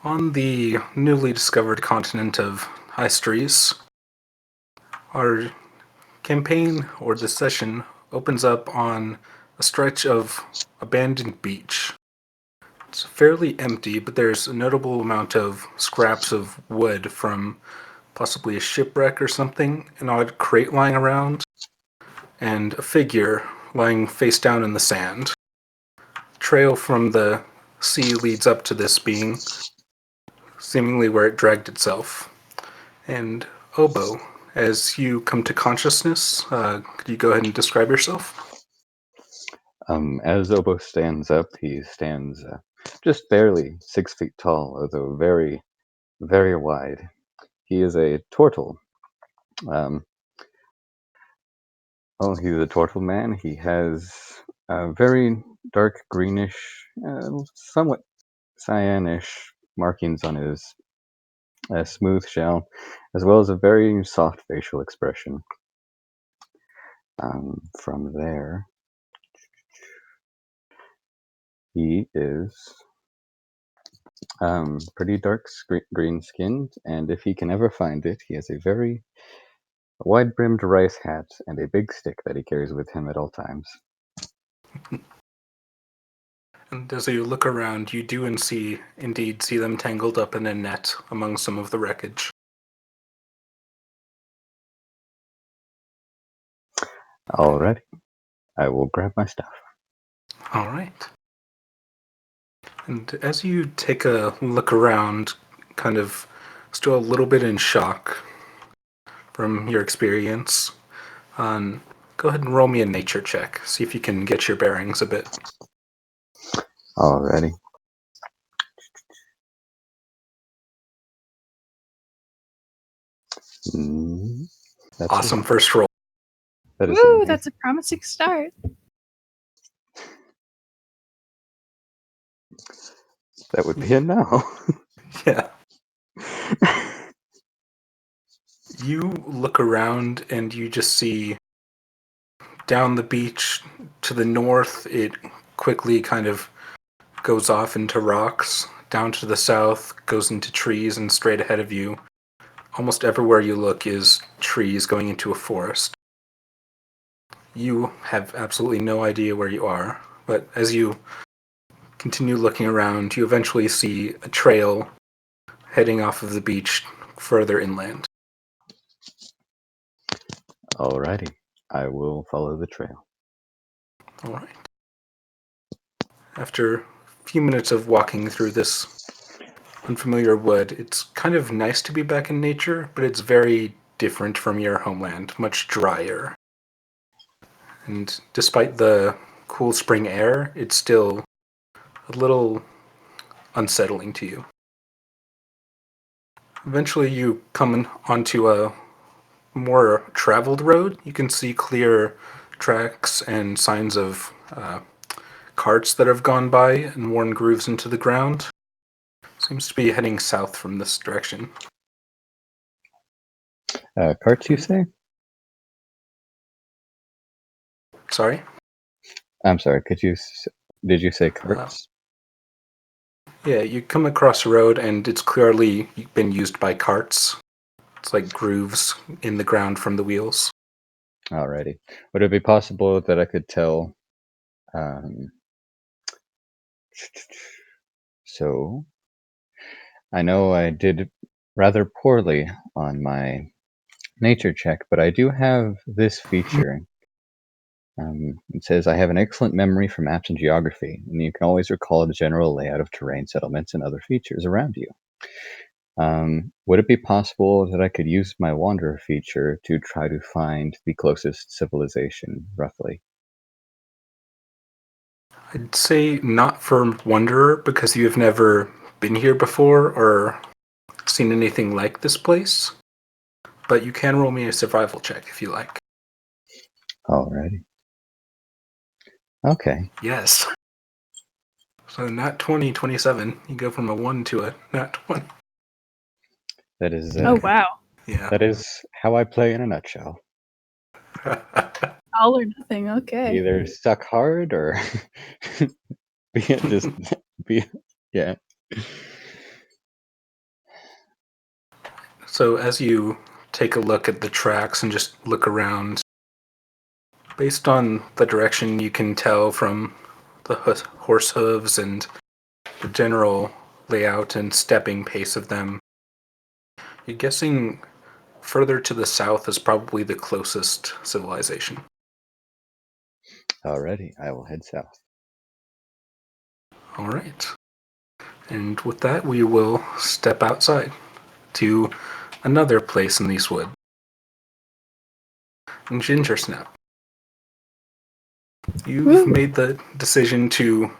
On the newly discovered continent of Hysteries, our campaign or this session opens up on a stretch of abandoned beach. It's fairly empty, but there's a notable amount of scraps of wood from possibly a shipwreck or something, an odd crate lying around, and a figure lying face down in the sand. Trail from the sea leads up to this being, seemingly where it dragged itself. And Oboe, as you come to consciousness, could you go ahead and describe yourself? As Oboe stands up, he stands just barely 6 feet tall, although very, very wide. He is a turtle. Um, he's a turtle man. He has very dark greenish, somewhat cyanish markings on his smooth shell, as well as a very soft facial expression. From there, he is pretty dark green skinned, and if he can ever find it, he has a very wide brimmed rice hat and a big stick that he carries with him at all times. And as you look around, you do indeed see them tangled up in a net among some of the wreckage. Alrighty, I will grab my stuff. All right. And as you take a look around, kind of still a little bit in shock from your experience, go ahead and roll me a nature check. See if you can get your bearings a bit. Alrighty. That's Awesome first roll. That is Woo, amazing. that's a promising start. That would be a no. Yeah. You look around and you just see down the beach to the north, it quickly kind of goes off into rocks. Down to the south, goes into trees, and straight ahead of you, almost everywhere you look is trees going into a forest. You have absolutely no idea where you are, but as you continue looking around, you eventually see a trail heading off of the beach further inland. Alrighty, I will follow the trail. All right. After a few minutes of walking through this unfamiliar wood, it's kind of nice to be back in nature, but it's very different from your homeland, much drier. And despite the cool spring air, it's still a little unsettling to you. Eventually, you come onto a more traveled road. You can see clear tracks and signs of carts that have gone by and worn grooves into the ground. Seems to be heading south from this direction. Carts, you say? Sorry? I'm sorry, did you say carts? Yeah, you come across a road and it's clearly been used by carts. It's like grooves in the ground from the wheels. Alrighty. Would it be possible that I could tell? So, I know I did rather poorly on my nature check, but I do have this feature. It says, I have an excellent memory for maps and geography, and you can always recall the general layout of terrain, settlements, and other features around you. Would it be possible that I could use my Wanderer feature to try to find the closest civilization, roughly? I'd say not for Wanderer because you have never been here before or seen anything like this place. But you can roll me a survival check if you like. Alrighty. Okay. Yes. So not 20, 27. You go from a 1 to a not 20. That is. Oh, wow. Yeah. That is how I play in a nutshell. All or nothing. Okay. Either suck hard or be yeah. So as you take a look at the tracks and just look around, based on the direction you can tell from the horse hooves and the general layout and stepping pace of them, you're guessing further to the south is probably the closest civilization. Alrighty, I will head south. All right. And with that, we will step outside to another place in these woods. Gingersnap. You've made the decision to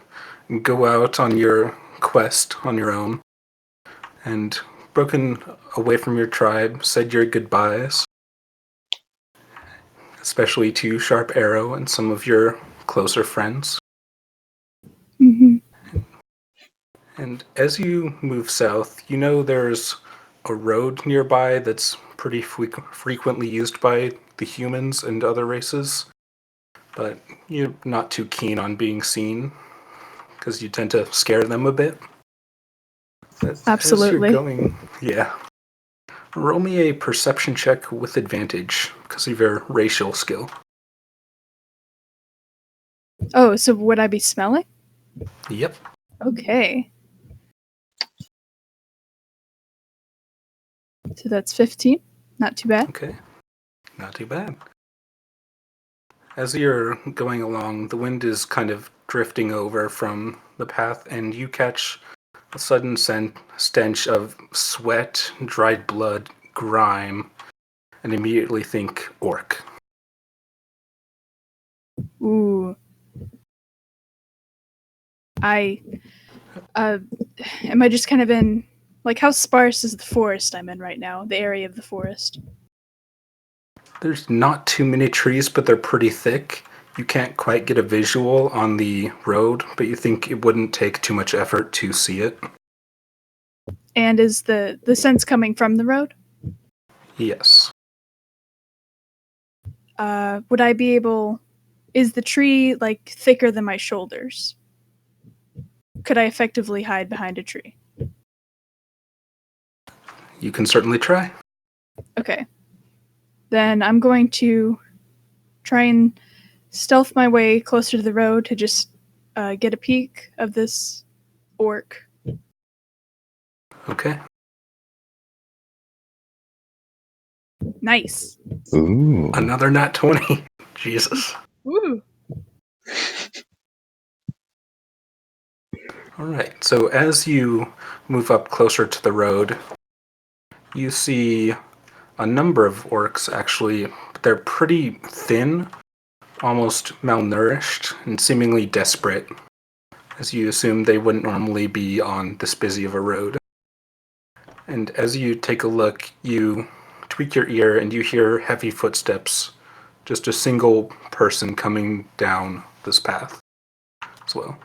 go out on your quest on your own and broken away from your tribe, said your goodbyes, especially to Sharp Arrow and some of your closer friends. Mm-hmm. And as you move south, you know there's a road nearby that's pretty frequently used by the humans and other races, but you're not too keen on being seen because you tend to scare them a bit. Absolutely. As you're going, yeah. Roll me a perception check with advantage because of your racial skill. Oh, so would I be smelling? Yep. Okay. So that's 15. Not too bad. Okay. Not too bad. As you're going along, the wind is kind of drifting over from the path, and you catch a sudden stench of sweat, dried blood, grime, and immediately think orc. Ooh. Am I just kind of in, like, how sparse is the forest I'm in right now? The area of the forest. There's not too many trees, but they're pretty thick. You can't quite get a visual on the road, but you think it wouldn't take too much effort to see it. And is the sense coming from the road? Yes. Would I be able... Is the tree, like, thicker than my shoulders? Could I effectively hide behind a tree? You can certainly try. Okay. Then I'm going to try and stealth my way closer to the road to just get a peek of this orc. Okay. Nice. Ooh. Another nat 20. Jesus. Woo. All right. So as you move up closer to the road, you see a number of orcs actually. They're pretty thin, almost malnourished, and seemingly desperate, as you assume they wouldn't normally be on this busy of a road. And as you take a look, you tweak your ear and you hear heavy footsteps. Just a single person coming down this path as well.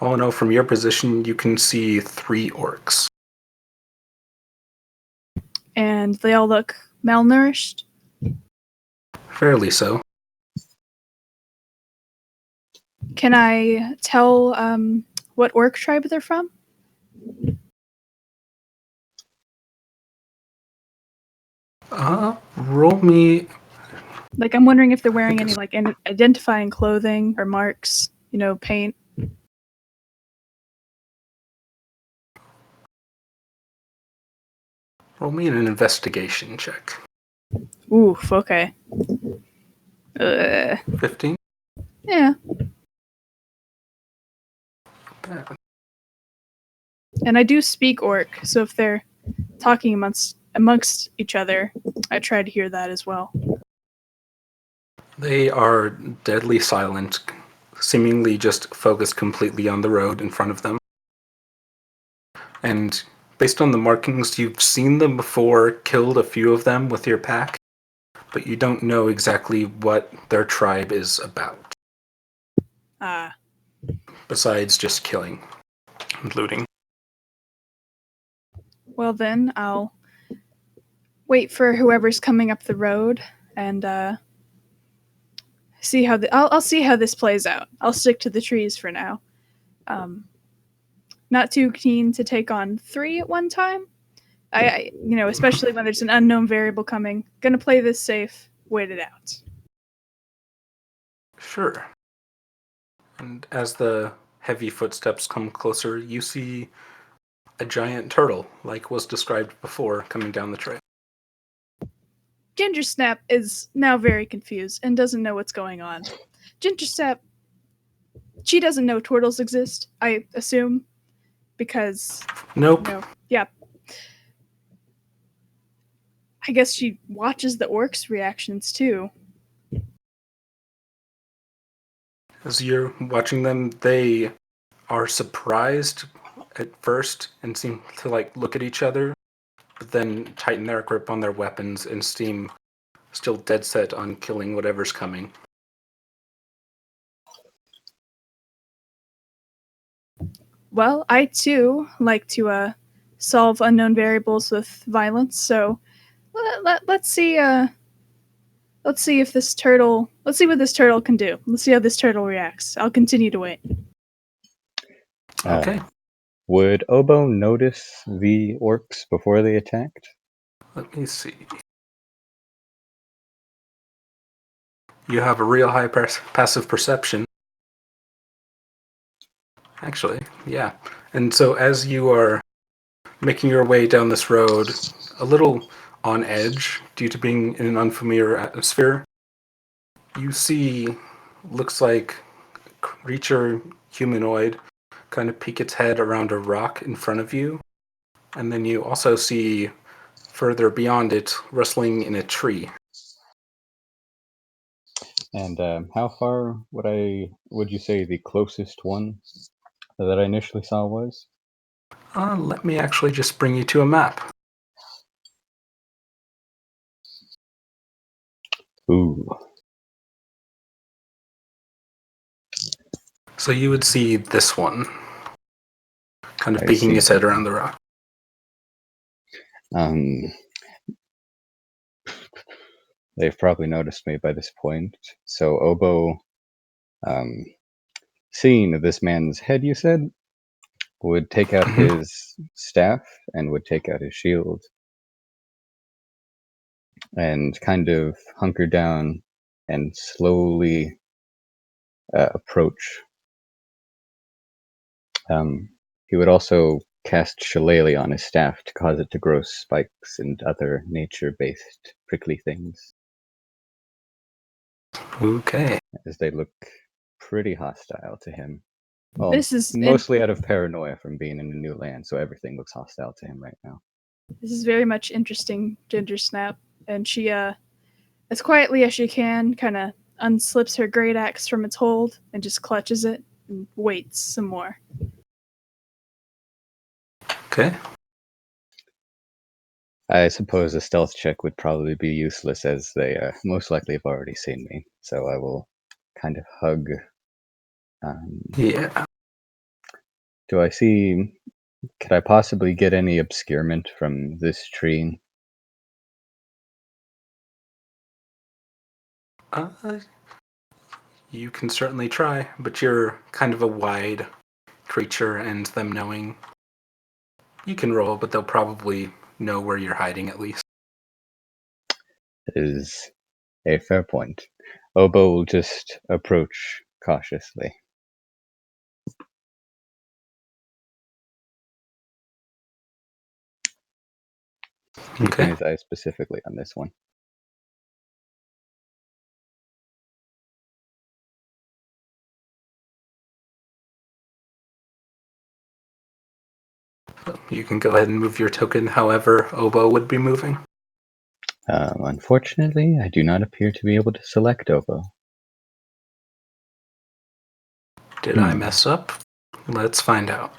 All in all, from your position, you can see 3 orcs. And they all look malnourished. Fairly so. Can I tell what orc tribe they're from? Roll me. Like, I'm wondering if they're wearing any, like, identifying clothing or marks, paint. Roll me an investigation check. Oof, okay. 15? Yeah. Bad. And I do speak orc, so if they're talking amongst each other, I try to hear that as well. They are deadly silent, seemingly just focused completely on the road in front of them. And based on the markings, you've seen them before, killed a few of them with your pack, but you don't know exactly what their tribe is about. Besides just killing and looting. Well then, I'll wait for whoever's coming up the road and see how I'll see how this plays out. I'll stick to the trees for now. not too keen to take on 3 at one time. Especially when there's an unknown variable coming. Gonna play this safe, wait it out. Sure. And as the heavy footsteps come closer, you see a giant turtle, like was described before, coming down the trail. Gingersnap is now very confused and doesn't know what's going on. Gingersnap, she doesn't know turtles exist, I assume, because Nope. yeah. I guess she watches the orcs' reactions too. As you're watching them, they are surprised at first and seem to look at each other, but then tighten their grip on their weapons and seem still dead set on killing whatever's coming. Well, I too like to solve unknown variables with violence, so let's see let's see if this turtle let's see what this turtle can do. Let's see how this turtle reacts. I'll continue to wait. Okay. Would Oboe notice the orcs before they attacked? Let me see. You have a real high passive perception. Actually, yeah. And so as you are making your way down this road, a little on edge due to being in an unfamiliar atmosphere, you see, looks like a creature humanoid kind of peek its head around a rock in front of you. And then you also see further beyond it rustling in a tree. And how far would you say the closest one that I initially saw was? Let me actually just bring you to a map. Ooh. So you would see this one, kind of I peeking see. its head around the rock. They've probably noticed me by this point. So Oboe, seeing this man's head, you said, would take out Mhm. his staff and would take out his shield and kind of hunker down and slowly approach. He would also cast Shillelagh on his staff to cause it to grow spikes and other nature-based prickly things, Okay. as they look pretty hostile to him. Well, This is mostly out of paranoia from being in a new land, so everything looks hostile to him right now. this is very much interesting, Gingersnap, and she as quietly as she can kind of unslips her great axe from its hold and just clutches it and waits some more. Okay. I suppose a stealth check would probably be useless, as they most likely have already seen me. So I will kind of hug. Yeah. Do I see? Could I possibly get any obscurement from this tree? Uh, you can certainly try, but you're kind of a wide creature, and them knowing you can roll, but they'll probably know where you're hiding at least. Is a fair point. Oboe will just approach cautiously. Keeping Okay. his eyes specifically on this one. You can go ahead and move your token however Oboe would be moving. Unfortunately, I do not appear to be able to select Oboe. Did I mess up? Let's find out.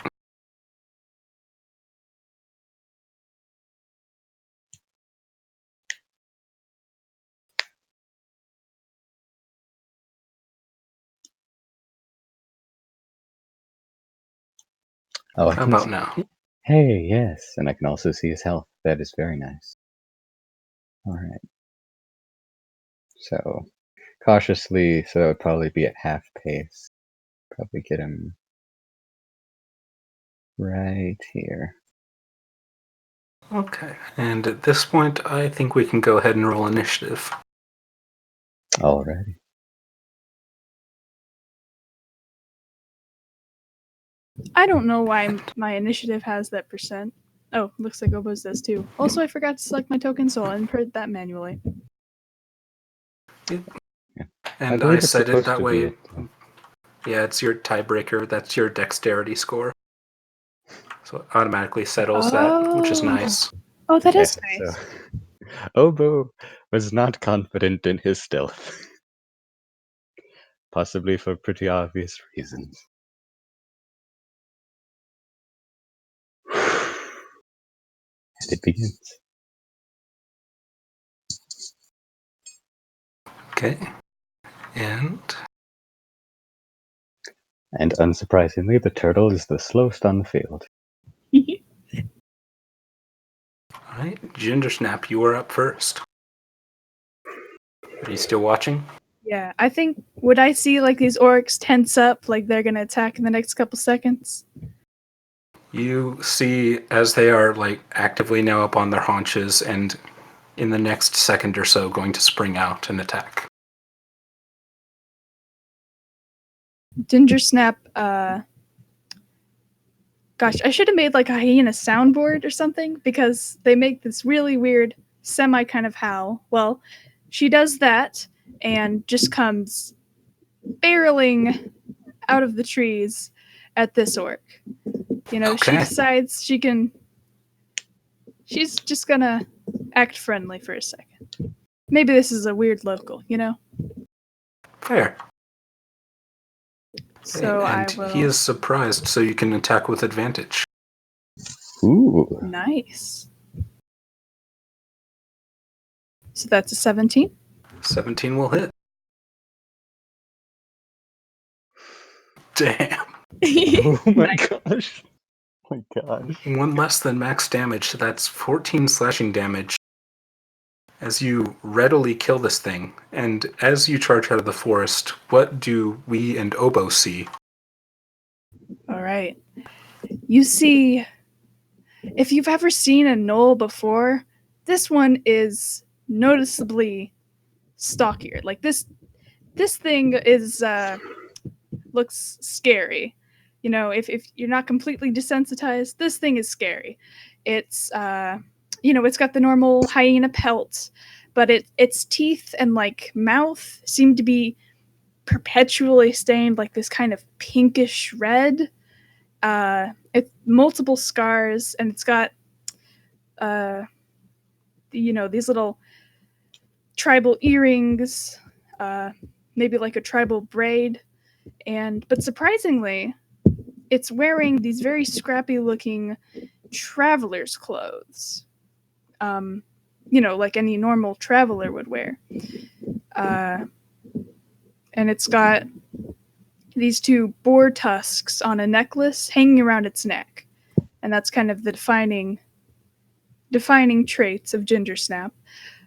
Oh, I How can about see. now? Hey, yes, and I can also see his health. That is very nice. All right. So cautiously, so it would probably be at half pace. Probably get him right here. Okay, and at this point, I think we can go ahead and roll initiative. Alrighty. I don't know why my initiative has that percent. Oh, looks like Oboe's does too. Also, I forgot to select my token, so I'll input that manually. I And I believe it's set it supposed that to way. be it. Yeah, it's your tiebreaker. That's your dexterity score. So it automatically settles that, which is nice. Oh, that is Yeah, nice. so Oboe was not confident in his stealth. Possibly for pretty obvious reasons. And it begins. Okay. And And unsurprisingly, the turtle is the slowest on the field. all right, Gingersnap, you are up first. Are you still watching? Yeah, I think, would I see like these orcs tense up like they're gonna attack in the next couple seconds? You see as they are like actively now up on their haunches and in the next second or so going to spring out and attack. Gingersnap, gosh, I should have made like a hyena soundboard or something because they make this really weird semi kind of howl. Well, she does that and just comes barreling out of the trees at this orc. You know, she Okay. decides she's just gonna act friendly for a second. Maybe this is a weird local, you know? Fair. So Okay, I and will. he is surprised, so you can attack with advantage. Ooh. Nice. So that's a 17. 17 will hit. Damn. Oh my gosh. Oh my gosh. One less than max damage, so that's 14 slashing damage. As you readily kill this thing, and as you charge out of the forest, what do we and Oboe see? All right. You see, if you've ever seen a knoll before, this one is noticeably stockier. Like this thing is looks scary. You know, if you're not completely desensitized, this thing is scary. It's you know, it's got the normal hyena pelt, but its teeth and like mouth seem to be perpetually stained like this kind of pinkish red. It's multiple scars, and it's got uh, you know, these little tribal earrings, maybe like a tribal braid, and but surprisingly, it's wearing these very scrappy looking traveler's clothes. Um, you know, like any normal traveler would wear. Uh, and it's got these two boar tusks on a necklace hanging around its neck, and that's kind of the defining traits of Gingersnap.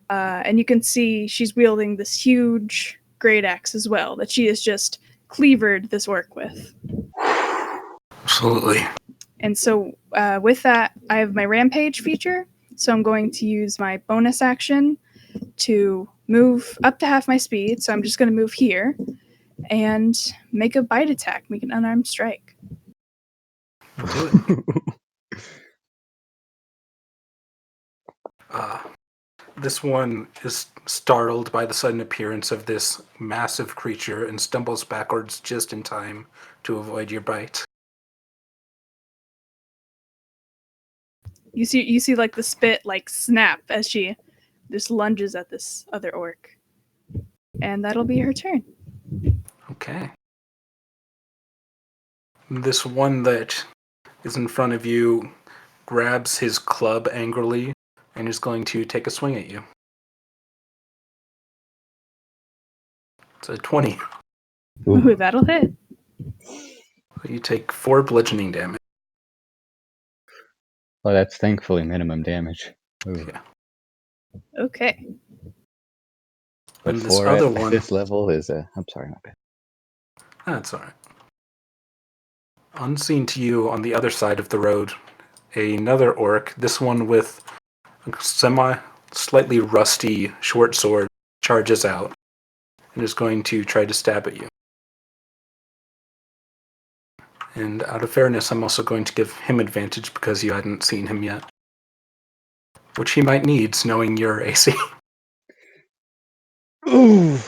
And you can see she's wielding this huge great axe as well that she has just cleavered this orc with. Absolutely. And so with that, I have my rampage feature. So I'm going to use my bonus action to move up to half my speed. So I'm just going to move here and make a bite attack, make an unarmed strike. Do it. This one is startled by the sudden appearance of this massive creature and stumbles backwards just in time to avoid your bite. You see like the spit like snap as she just lunges at this other orc. And that'll be her turn. Okay. This one that is in front of you grabs his club angrily and is going to take a swing at you. It's a 20. Ooh, that'll hit. You take 4 bludgeoning damage. Well, that's thankfully minimum damage. Ooh. Yeah. Okay. But And this 4 other at one, this level is a... I'm sorry, not bad. that's alright. Unseen to you on the other side of the road, another orc, this one with a slightly rusty short sword, charges out and is going to try to stab at you. And out of fairness, I'm also going to give him advantage because you hadn't seen him yet. Which he might need, knowing your AC. Ooh.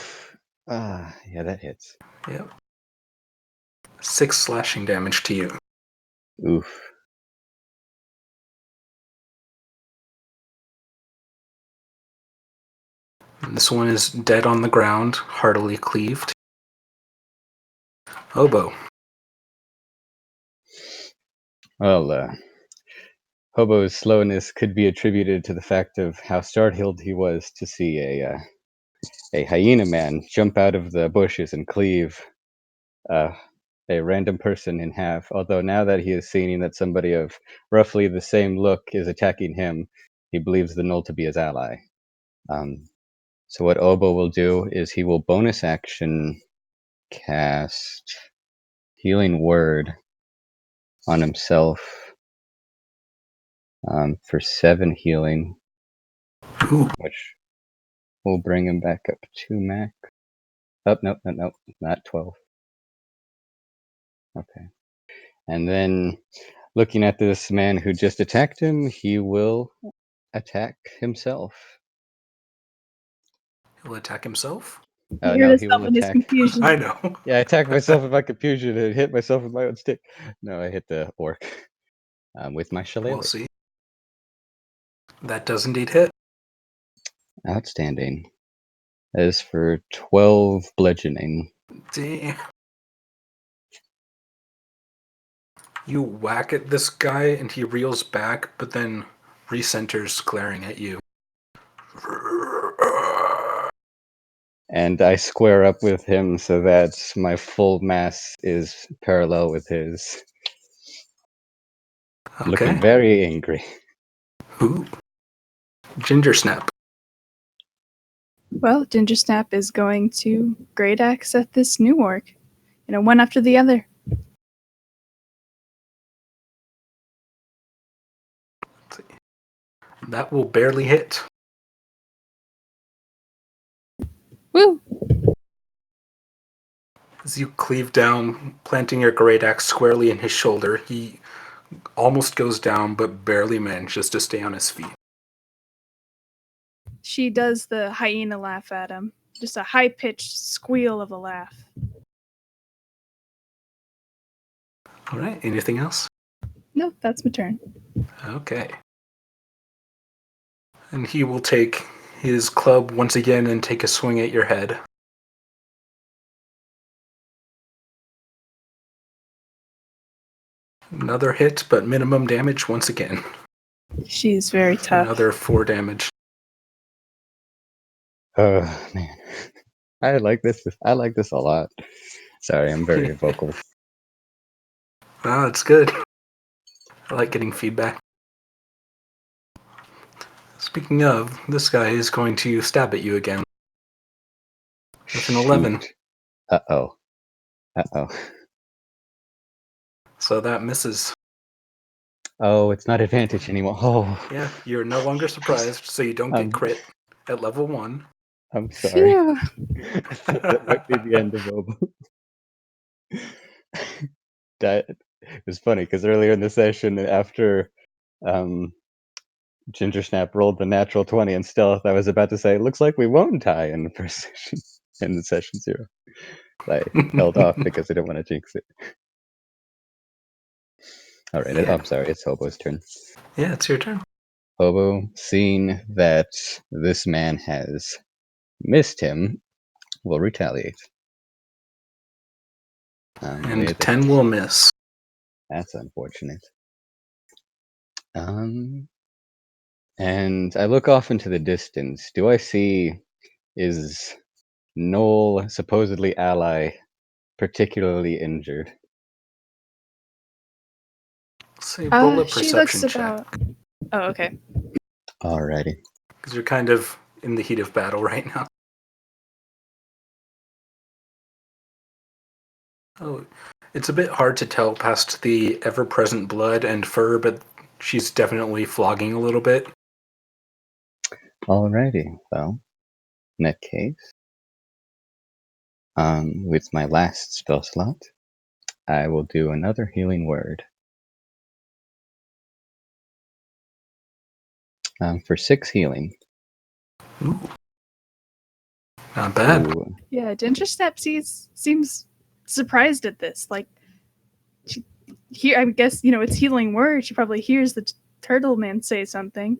Yeah, that hits. Yep. 6 slashing damage to you. Oof. And this one is dead on the ground, heartily cleaved. Oboe. Well, Hobo's slowness could be attributed to the fact of how startled he was to see a hyena man jump out of the bushes and cleave a random person in half. Although now that he is seeing that somebody of roughly the same look is attacking him, he believes the Null to be his ally. So what Oboe will do is he will bonus action cast Healing Word on himself for 7 healing, Ooh. which will bring him back up to max. Oh, nope, not 12. Okay. And then, looking at this man who just attacked him, he will attack himself. He'll attack himself? He No, heard he will himself in his attack. confusion. I know. Yeah, I attacked myself with my confusion and hit myself with my own stick. No, I hit the orc with my shillelagh. We'll see. That does indeed hit. Outstanding. That is for 12 bludgeoning. Damn. You whack at this guy and he reels back, but then recenters, glaring at you. And I square up with him so that my full mass is parallel with his. Okay. Looking very angry. Ooh. Gingersnap. Well, Gingersnap is going to great axe at this new orc. One after the other. That will barely hit. Woo! As you cleave down, planting your great axe squarely in his shoulder, he almost goes down, but barely manages to stay on his feet. She does the hyena laugh at him. Just a high-pitched squeal of a laugh. All right, anything else? No, that's my turn. Okay. And he will take his club once again and take a swing at your head. Another hit, but minimum damage once again. She's very tough. Another 4 damage. Oh, man. I like this a lot. Sorry, I'm very vocal. Oh, it's good. I like getting feedback. Speaking of, this guy is going to stab at you again. With an 11. Uh-oh. So that misses. Oh, it's not advantage anymore. Oh. Yeah, you're no longer surprised, so you don't get crit at level 1. I'm sorry. Phew. I thought that might be the end of Oboe. It was funny because earlier in the session, after Gingersnap rolled the natural 20 in stealth, I was about to say, looks like we won't die in the first session, in the session 0. I held off because I didn't want to jinx it. All right, Yeah. I'm sorry, it's Hobo's turn. Yeah, it's your turn. Hobo, seeing that this man has missed him, will retaliate. And 10 will miss. That's unfortunate. And I look off into the distance. Do I see, is Noel, supposedly ally, particularly injured? Say roll a She looks perception check. about... Oh, okay. Alrighty. Because you're kind of in the heat of battle right now. Oh, It's a bit hard to tell past the ever-present blood and fur, but she's definitely flogging a little bit. Alrighty, well, in that case, with my last spell slot, I will do another healing word. For 6 healing. Ooh. Not bad. Ooh, Yeah, Gingersnap seems surprised at this. Like, I guess, it's healing word. She probably hears the turtle man say something.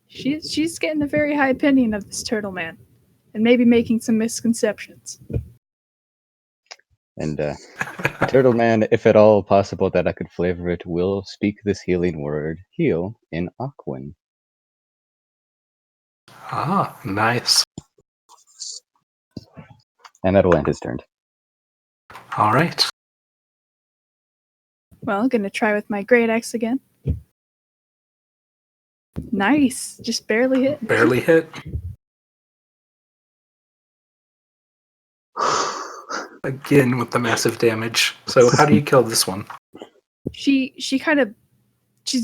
She's getting a very high opinion of this turtle man, and maybe making some misconceptions. and Turtle Man, if at all possible that I could flavor it, will speak this healing word, heal, in Aquan. Ah, nice. And that'll end his turn. All right. Well, gonna try with my great axe again. Nice, just barely hit. Barely hit. Again with the massive damage. So how do you kill this one? She's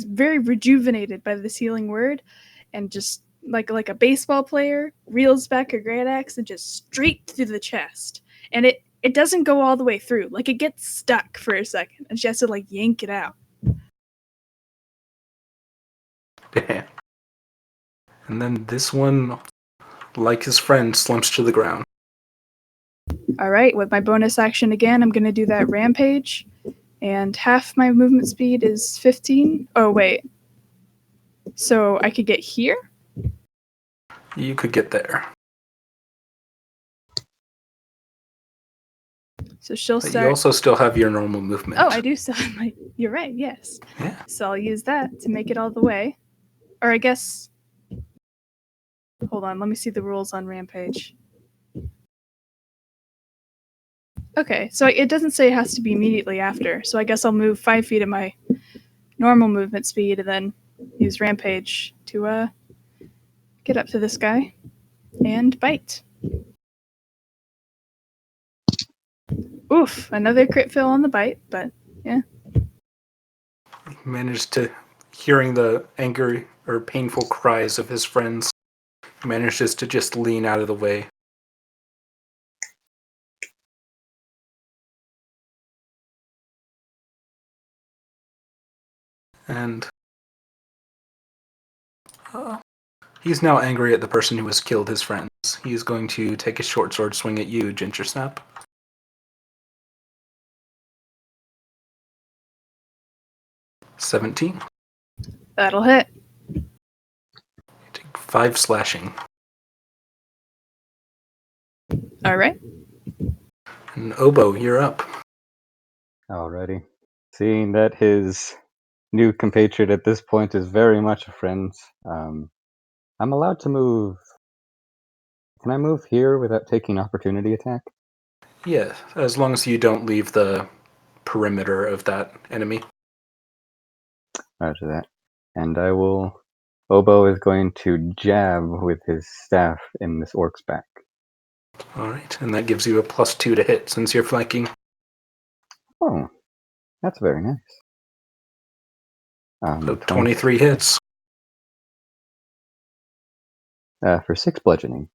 very rejuvenated by this healing word, and just like a baseball player reels back her great axe and just straight through the chest. And it doesn't go all the way through. Like, it gets stuck for a second, and she has to like yank it out. Damn. And then this one, like his friend, slumps to the ground. All right, with my bonus action again, I'm gonna do that rampage, and half my movement speed is 15. Oh wait, so I could get here. You could get there. So she'll But start. you also still have your normal movement. Oh, I do still have my. You're right. Yes. Yeah. So I'll use that to make it all the way, or I guess. Hold on, let me see the rules on rampage. Okay, so it doesn't say it has to be immediately after, so I guess I'll move 5 feet at my normal movement speed and then use rampage to get up to this guy and bite. Oof, another crit fail on the bite, but yeah. He managed to, hearing the angry or painful cries of his friends, manages to just lean out of the way. And he's now angry at the person who has killed his friends. He's going to take a short sword swing at you, Gingersnap. $17. That'll hit. You take 5 slashing. All right. And Oboe, you're up. Alrighty. Seeing that his new compatriot at this point is very much a friend, I'm allowed to move. Can I move here without taking opportunity attack? Yeah, as long as you don't leave the perimeter of that enemy. Roger that. And I will. Oboe is going to jab with his staff in this orc's back. Alright, and that gives you a +2 to hit since you're flanking. Oh, that's very nice. So 23 hits. For 6 bludgeoning.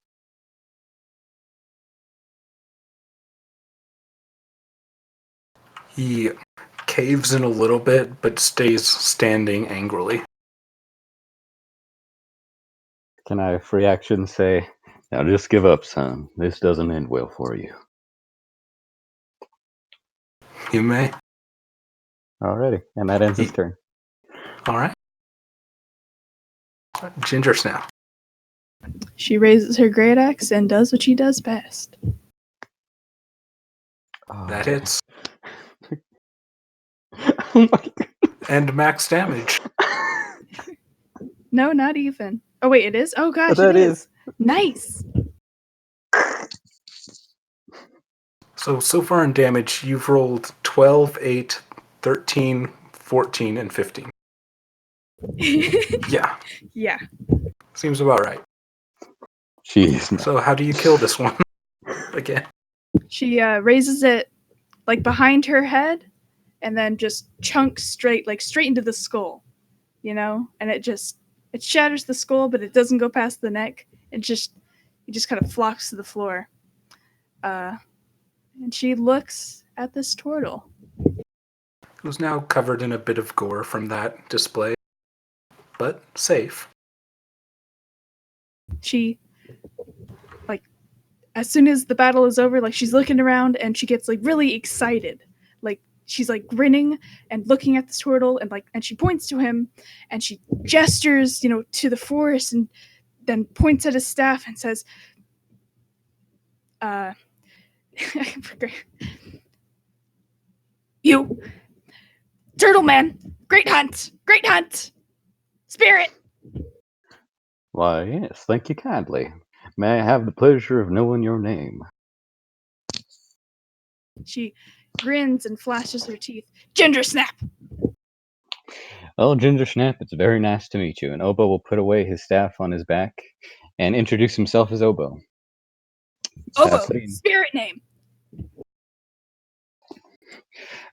He caves in a little bit, but stays standing angrily. Can I free action say, now just give up, son. This doesn't end well for you. You may. Alrighty, and that ends his turn. Alright. Gingersnap. She raises her great axe and does what she does best. Oh. That hits. Oh my god. And max damage. No, not even. Oh wait, it is? Oh gosh, That it is. Nice. So far in damage, you've rolled 12, 8, 13, 14, and 15. Yeah, Yeah. seems about right. Jeez. So how do you kill this one? Again. She raises it like behind her head, and then just chunks straight into the skull, and it shatters the skull, but it doesn't go past the neck. It just kind of flocks to the floor. And she looks at this turtle. It was now covered in a bit of gore from that display, but safe. She, as soon as the battle is over, she's looking around and she gets really excited. She's grinning and looking at this turtle, and she points to him and she gestures, to the forest, and then points at his staff and says, "You, Turtle Man, great hunt, Spirit." Why, yes, thank you kindly. May I have the pleasure of knowing your name? She grins and flashes her teeth. Gingersnap. Oh, Gingersnap, it's very nice to meet you. And Oboe will put away his staff on his back and introduce himself as Oboe. Oboe, spirit name.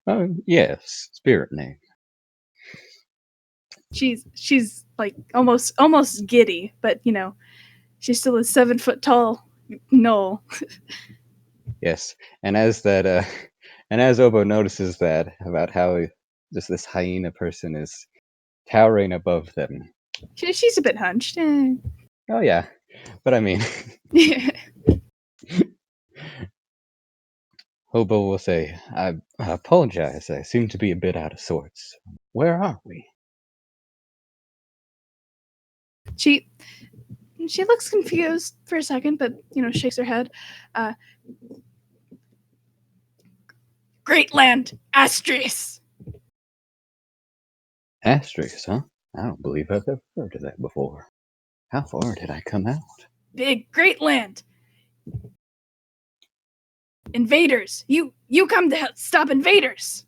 Oh, yes, spirit name. She's almost giddy, but she's still a 7 foot tall gnoll. Yes, and as Oboe notices that about how just this hyena person is towering above them. She's a bit hunched. Oh yeah, but I mean, Oboe will say, I apologize, I seem to be a bit out of sorts. Where are we? She looks confused for a second, but shakes her head. Great land, Astris. Astris, huh? I don't believe I've ever heard of that before. How far did I come out? Big, great land. Invaders. You come to stop invaders.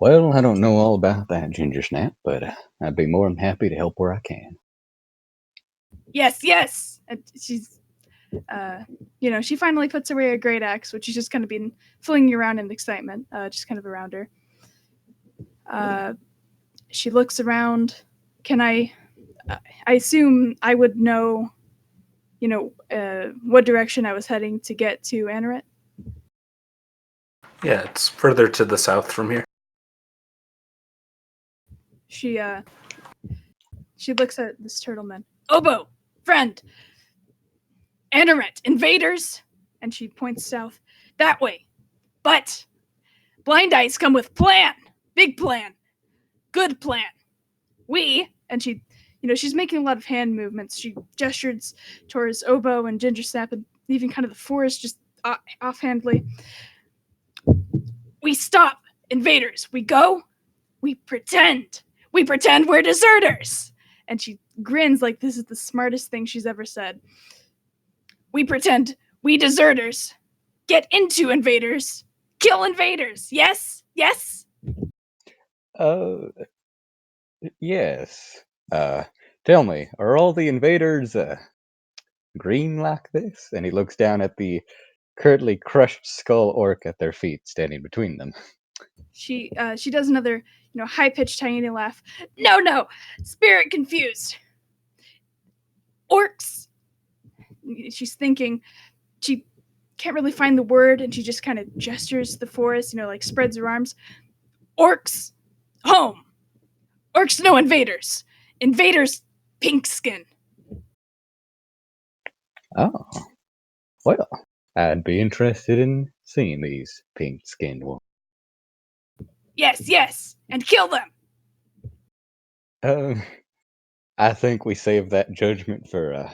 Well, I don't know all about that, Gingersnap, but I'd be more than happy to help where I can. Yes. And she's, she finally puts away her great axe, which she's just kind of been flinging around in excitement, just kind of around her. She looks around. Can I assume I would know, what direction I was heading to get to Anaret? Yeah, it's further to the south from here. She looks at this turtle man. Oboe, friend. Anaret, invaders. And she points south. That way. But Blind Eyes come with plan. Big plan. Good plan. And she, she's making a lot of hand movements. She gestures towards Oboe and Gingersnap and even kind of the forest, just offhandedly. We stop invaders. We go. We pretend. We pretend we're deserters. And she grins like this is the smartest thing she's ever said. We pretend we deserters get into invaders, kill invaders. Yes? Yes. Tell me, are all the invaders green like this? And he looks down at the currently crushed skull orc at their feet, standing between them. She does another, high-pitched hyena laugh. No, spirit confused. Orcs. She's thinking. She can't really find the word, and she just kind of gestures the forest, spreads her arms. Orcs, home. Orcs, no invaders. Invaders, pink skin. Oh, well, I'd be interested in seeing these pink-skinned ones. Yes, and kill them. I think we save that judgment for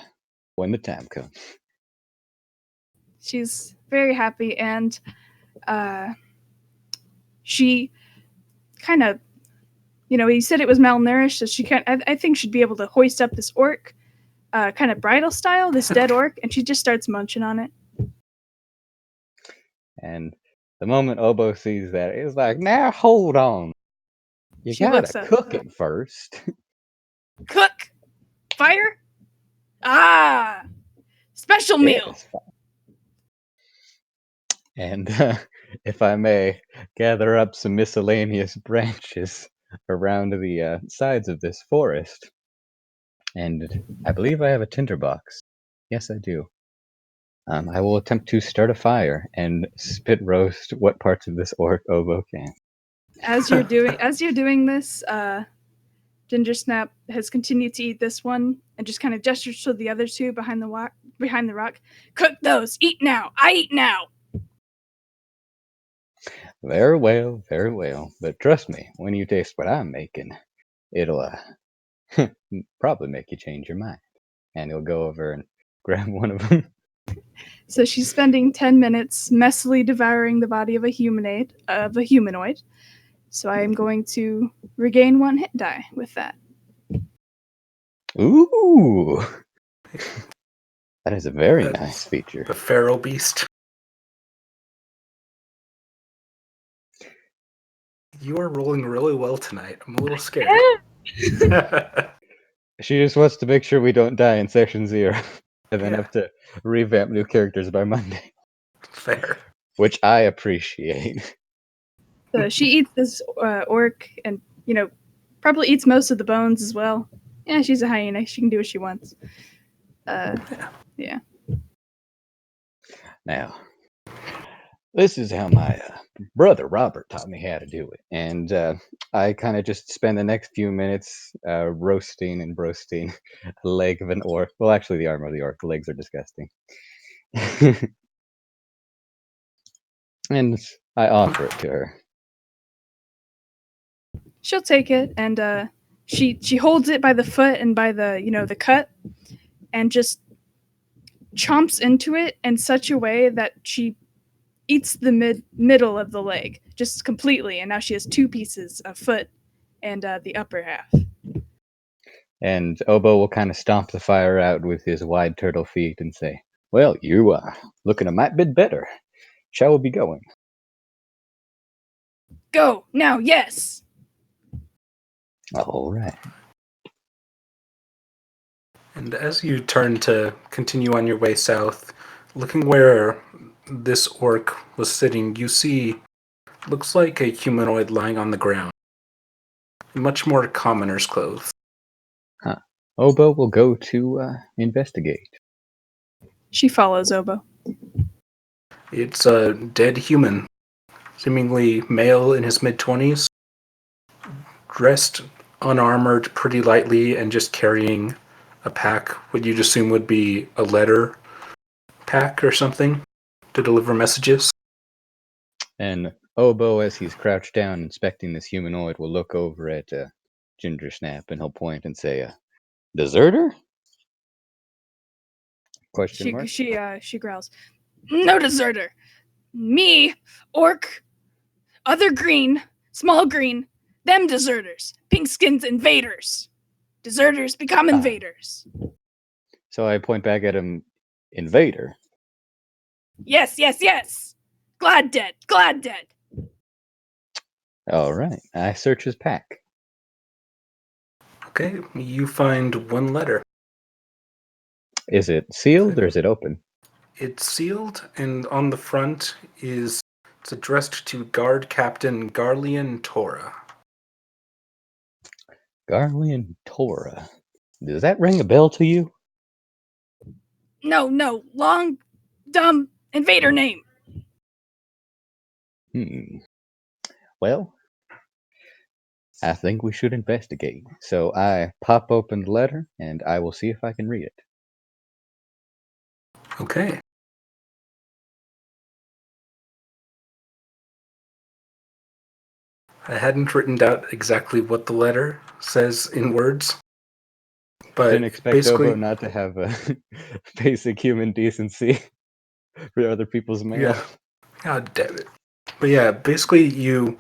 when the time comes. She's very happy, and she kind of, he said it was malnourished, so she I think she'd be able to hoist up this orc, kind of bridal style, this dead orc, and she just starts munching on it. And the moment Oboe sees that, it's like, now hold on. You gotta cook it first. Cook? Fire? Special meal. And if I may, gather up some miscellaneous branches around the sides of this forest. And I believe I have a tinderbox. Yes, I do. I will attempt to start a fire and spit roast what parts of this oboe can. As you're doing this, Gingersnap has continued to eat this one and just kind of gestures to the other two behind the rock. Cook those. Eat now. I eat now. Very well, very well. But trust me, when you taste what I'm making, it'll probably make you change your mind. And he'll go over and grab one of them. So she's spending 10 minutes messily devouring the body of a humanoid. So I am going to regain 1 hit die with that. Ooh! That is a very That's nice feature. The feral beast. You are rolling really well tonight. I'm a little scared. She just wants to make sure we don't die in session 0. And then Yeah. have to revamp new characters by Monday. Fair. Which I appreciate. So she eats this orc and, probably eats most of the bones as well. Yeah, she's a hyena. She can do what she wants. Yeah. Now, this is how my brother Robert taught me how to do it. And I kind of just spend the next few minutes roasting and broasting a leg of an orc. Well, actually, the arm of the orc. The legs are disgusting. And I offer it to her. She'll take it, and she holds it by the foot and by the cut, and just chomps into it in such a way that she eats the middle of the leg just completely, and now she has 2 pieces of foot and the upper half. And Oboe will kind of stomp the fire out with his wide turtle feet and say, "Well, you are looking a mite bit better. Shall we be going?" Go now, yes. All right. And as you turn to continue on your way south, looking where this orc was sitting, you see looks like a humanoid lying on the ground. Much more commoner's clothes. Huh. Oboe will go to investigate. She follows Oboe. It's a dead human, seemingly male in his mid-20s, dressed unarmored pretty lightly and just carrying a pack, what you'd assume would be a letter pack or something to deliver messages. And Oboe, as he's crouched down inspecting this humanoid, will look over at Gingersnap and he'll point and say, "Deserter?" Question mark. She growls, "No deserter. Me, orc, other green, small green, them deserters. Pink skins invaders. Deserters become invaders." So I point back at him, "Invader?" Yes, yes, yes. Glad dead. All right. I search his pack. Okay, you find 1 letter. Is it sealed or is it open? It's sealed, and on the front it's addressed to Guard Captain Garlean Tora. Garlean Tora. Does that ring a bell to you? No, long, dumb invader name. Well, I think we should investigate. So I pop open the letter and I will see if I can read it. Okay. I hadn't written out exactly what the letter says in words, but Didn't expect basically, Oboe not to have a basic human decency for other people's mail. yeah, God damn it. But yeah, basically, you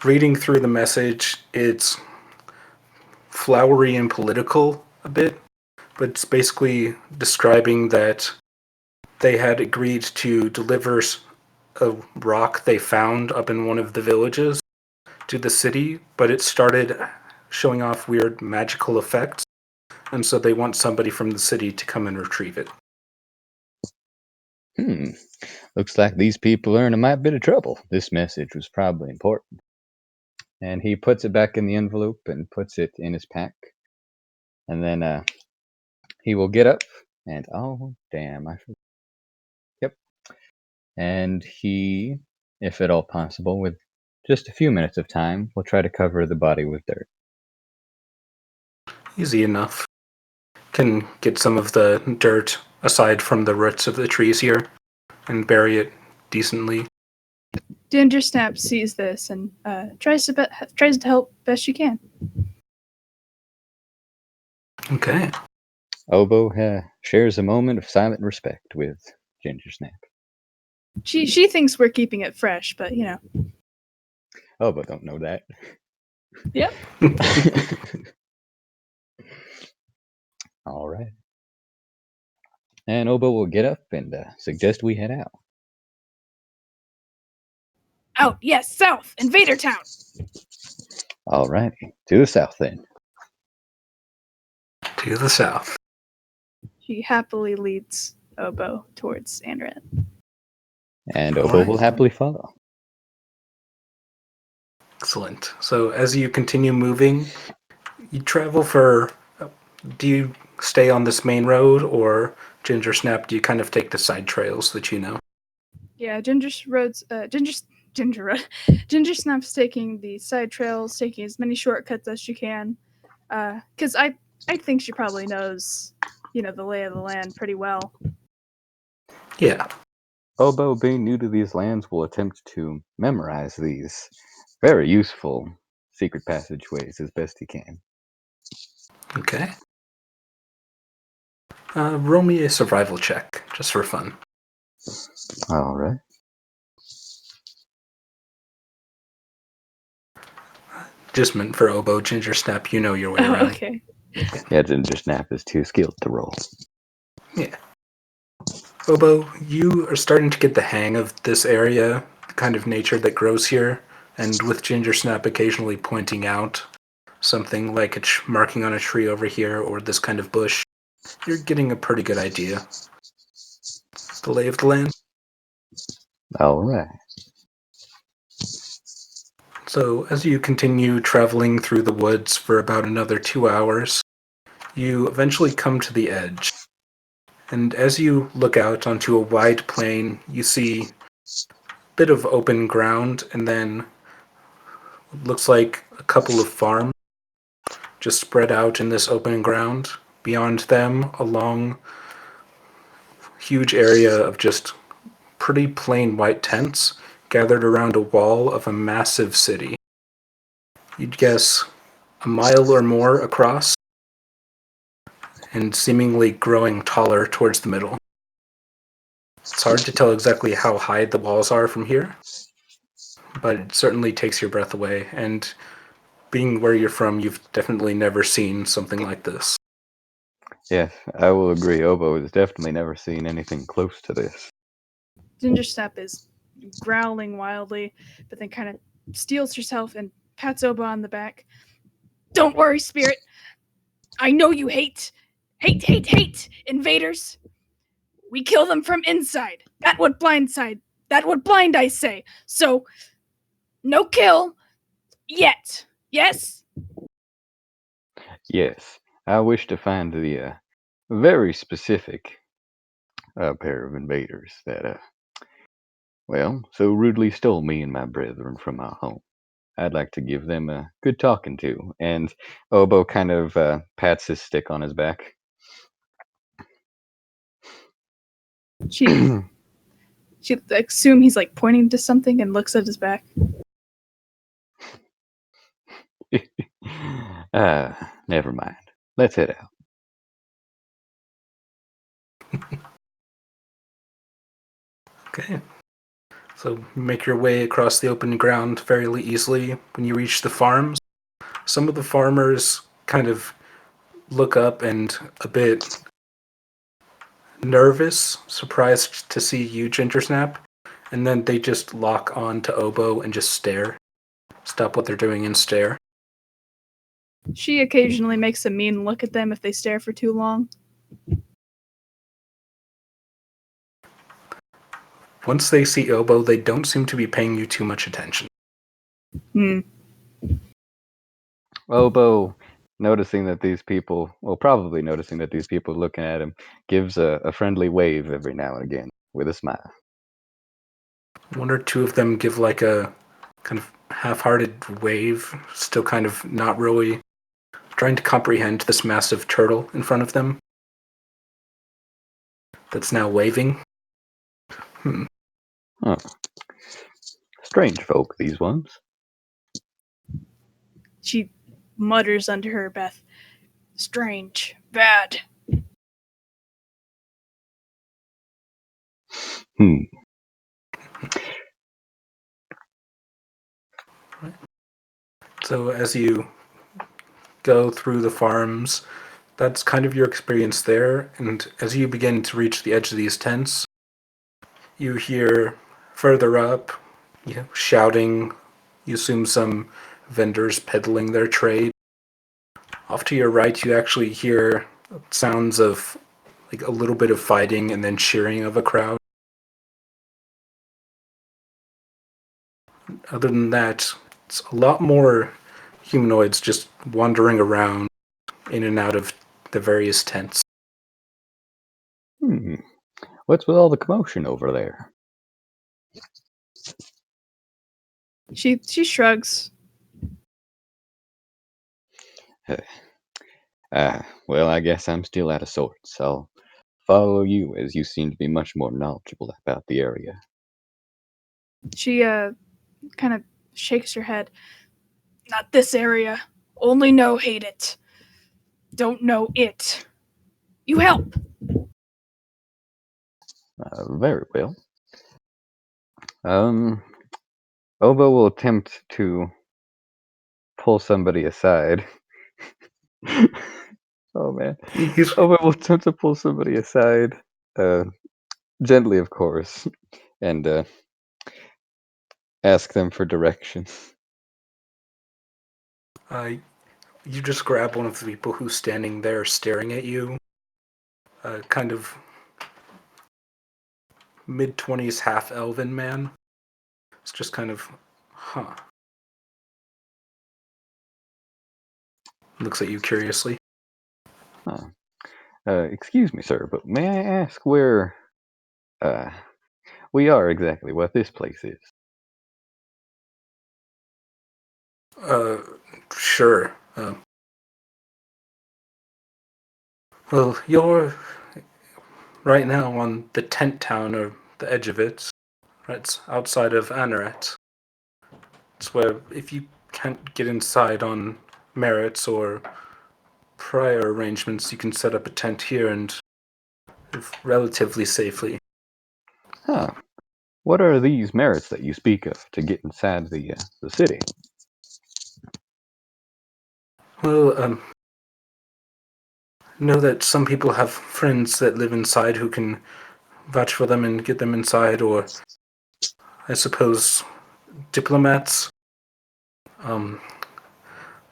reading through the message, it's flowery and political a bit, but it's basically describing that they had agreed to deliver a rock they found up in one of the villages to the city, but it started showing off weird magical effects, and so they want somebody from the city to come and retrieve it. Looks like these people are in a mite bit of trouble. This message was probably important. And he puts it back in the envelope and puts it in his pack. And then he will get up and, oh, damn, I forgot. Yep. And he, if at all possible, with just a few minutes of time, will try to cover the body with dirt. Easy enough. Can get some of the dirt aside from the roots of the trees here and bury it decently. Gingersnap sees this and tries to help best she can. Okay. Oboe shares a moment of silent respect with Gingersnap. She thinks we're keeping it fresh, but Oboe don't know that. Yep. All right. And Oboe will get up and suggest we head out. Out, yes, south, Invader Town. All righty. To the south then. To the south. She happily leads Oboe towards Andret. And All Oboe right. will happily follow. Excellent. So as you continue moving, you travel for... Do you stay on this main road, or Gingersnap, do you kind of take the side trails that you know? Yeah, Gingersnap's taking the side trails, taking as many shortcuts as she can. Because I think she probably knows, the lay of the land pretty well. Yeah. Oboe, being new to these lands, will attempt to memorize these very useful secret passageways as best he can. Okay. Roll me a survival check, just for fun. All right. Just meant for Oboe. Gingersnap, you know your way Oh, around. okay. Yeah, Gingersnap is too skilled to roll. Yeah. Oboe, you are starting to get the hang of this area, the kind of nature that grows here, and with Gingersnap occasionally pointing out something like a marking on a tree over here or this kind of bush, you're getting a pretty good idea. The lay of the land. All right. So as you continue traveling through the woods for about another 2 hours, you eventually come to the edge. And as you look out onto a wide plain, you see a bit of open ground, and then looks like a couple of farms just spread out in this open ground. Beyond them, a long, huge area of just pretty plain white tents gathered around a wall of a massive city. You'd guess a mile or more across, and seemingly growing taller towards the middle. It's hard to tell exactly how high the walls are from here, but it certainly takes your breath away, and being where you're from, you've definitely never seen something like this. Yes, I will agree. Oboe has definitely never seen anything close to this. Gingersnap is growling wildly, but then kind of steels herself and pats Oboe on the back. Don't worry, Spirit. I know you hate invaders. We kill them from inside. That would blind, I say. So, no kill yet. Yes? Yes, I wish to find the very specific pair of invaders that, so rudely stole me and my brethren from our home. I'd like to give them a good talking to. And Oboe kind of pats his stick on his back. She assume he's like pointing to something and looks at his back. Never mind. Let's head out. Okay. So you make your way across the open ground fairly easily. When you reach the farms, some of the farmers kind of look up and a bit nervous, surprised to see you, Gingersnap, and then they just lock on to Oboe and just stare. Stop what they're doing and stare. She occasionally makes a mean look at them if they stare for too long. once they see Oboe, they don't seem to be paying you too much attention. Hmm. Oboe, noticing that these people, well, probably noticing that these people are looking at him, gives a friendly wave every now and again with a smile. One or two of them give like a kind of half-hearted wave, still kind of not really trying to comprehend this massive turtle in front of them that's now waving. Huh. Strange folk, these ones. She mutters under her breath, "Strange, bad." Hmm. So as you go through the farms, that's kind of your experience there. And as you begin to reach the edge of these tents, you hear further up, shouting. You assume some vendors peddling their trade. Off to your right, you actually hear sounds of like a little bit of fighting and then cheering of a crowd. Other than that, it's a lot more humanoids just wandering around in and out of the various tents. Hmm. What's with all the commotion over there? She shrugs. Well, I guess I'm still out of sorts. I'll follow you, as you seem to be much more knowledgeable about the area. She kind of shakes her head. Not this area. Only know hate it. Don't know it. You help. Very well. Oboe will attempt to pull somebody aside. Oh man. He's Oboe will attempt to pull somebody aside, gently, of course, and ask them for directions. you just grab one of the people who's standing there staring at you, kind of mid-20s half-elven man. It's just kind of, huh. Looks at you curiously. Huh. Excuse me, sir, but may I ask where we are exactly, what this place is? Uh, sure. Well, you're right now on the tent town or the edge of it. Right outside of Anaret. It's where if you can't get inside on merits or prior arrangements, you can set up a tent here and live relatively safely. Huh. What are these merits that you speak of to get inside the city? Well, know that some people have friends that live inside who can vouch for them and get them inside, or I suppose diplomats, um,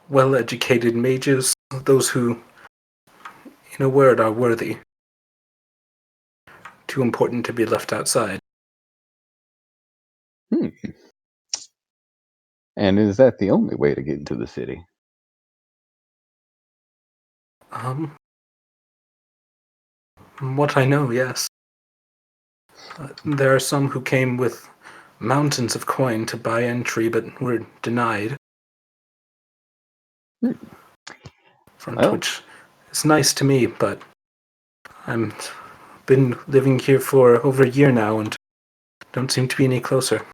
well-educated mages, those who, in a word, are worthy. Too important to be left outside. Hmm. And is that the only way to get into the city? From what I know, yes. There are some who came with mountains of coin to buy entry but were denied. Hmm. Front, Well, which is nice to me, but I'm been living here for over a year now and don't seem to be any closer.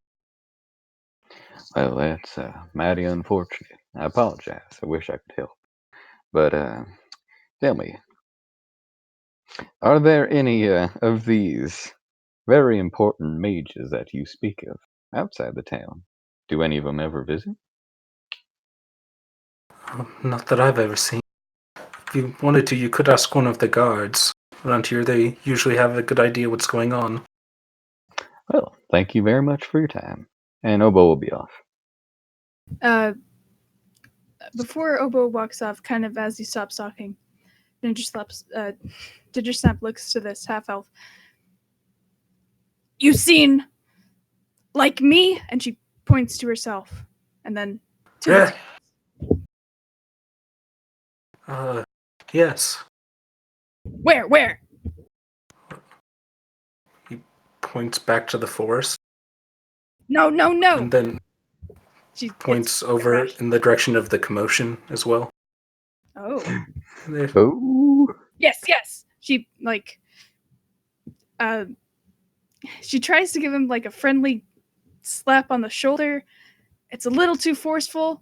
well, that's mighty unfortunate. I apologize. I wish I could help. But tell me, are there any of these very important mages that you speak of outside the town? Do any of them ever visit? Not that I've ever seen. If you wanted to, you could ask one of the guards around here. They usually have a good idea what's going on. Well, thank you very much for your time. And Oboe will be off. Uh, Before Oboe walks off, kind of as he stops talking, Gingersnap looks to this half elf. You seen like me? And she points to herself, and then to the Yes. Where? He points back to the forest No. and then She points gets over crashed. in the direction of the commotion as well. Oh. There- Oh, Yes. Uh she tries to give him like a friendly slap on the shoulder. It's a little too forceful,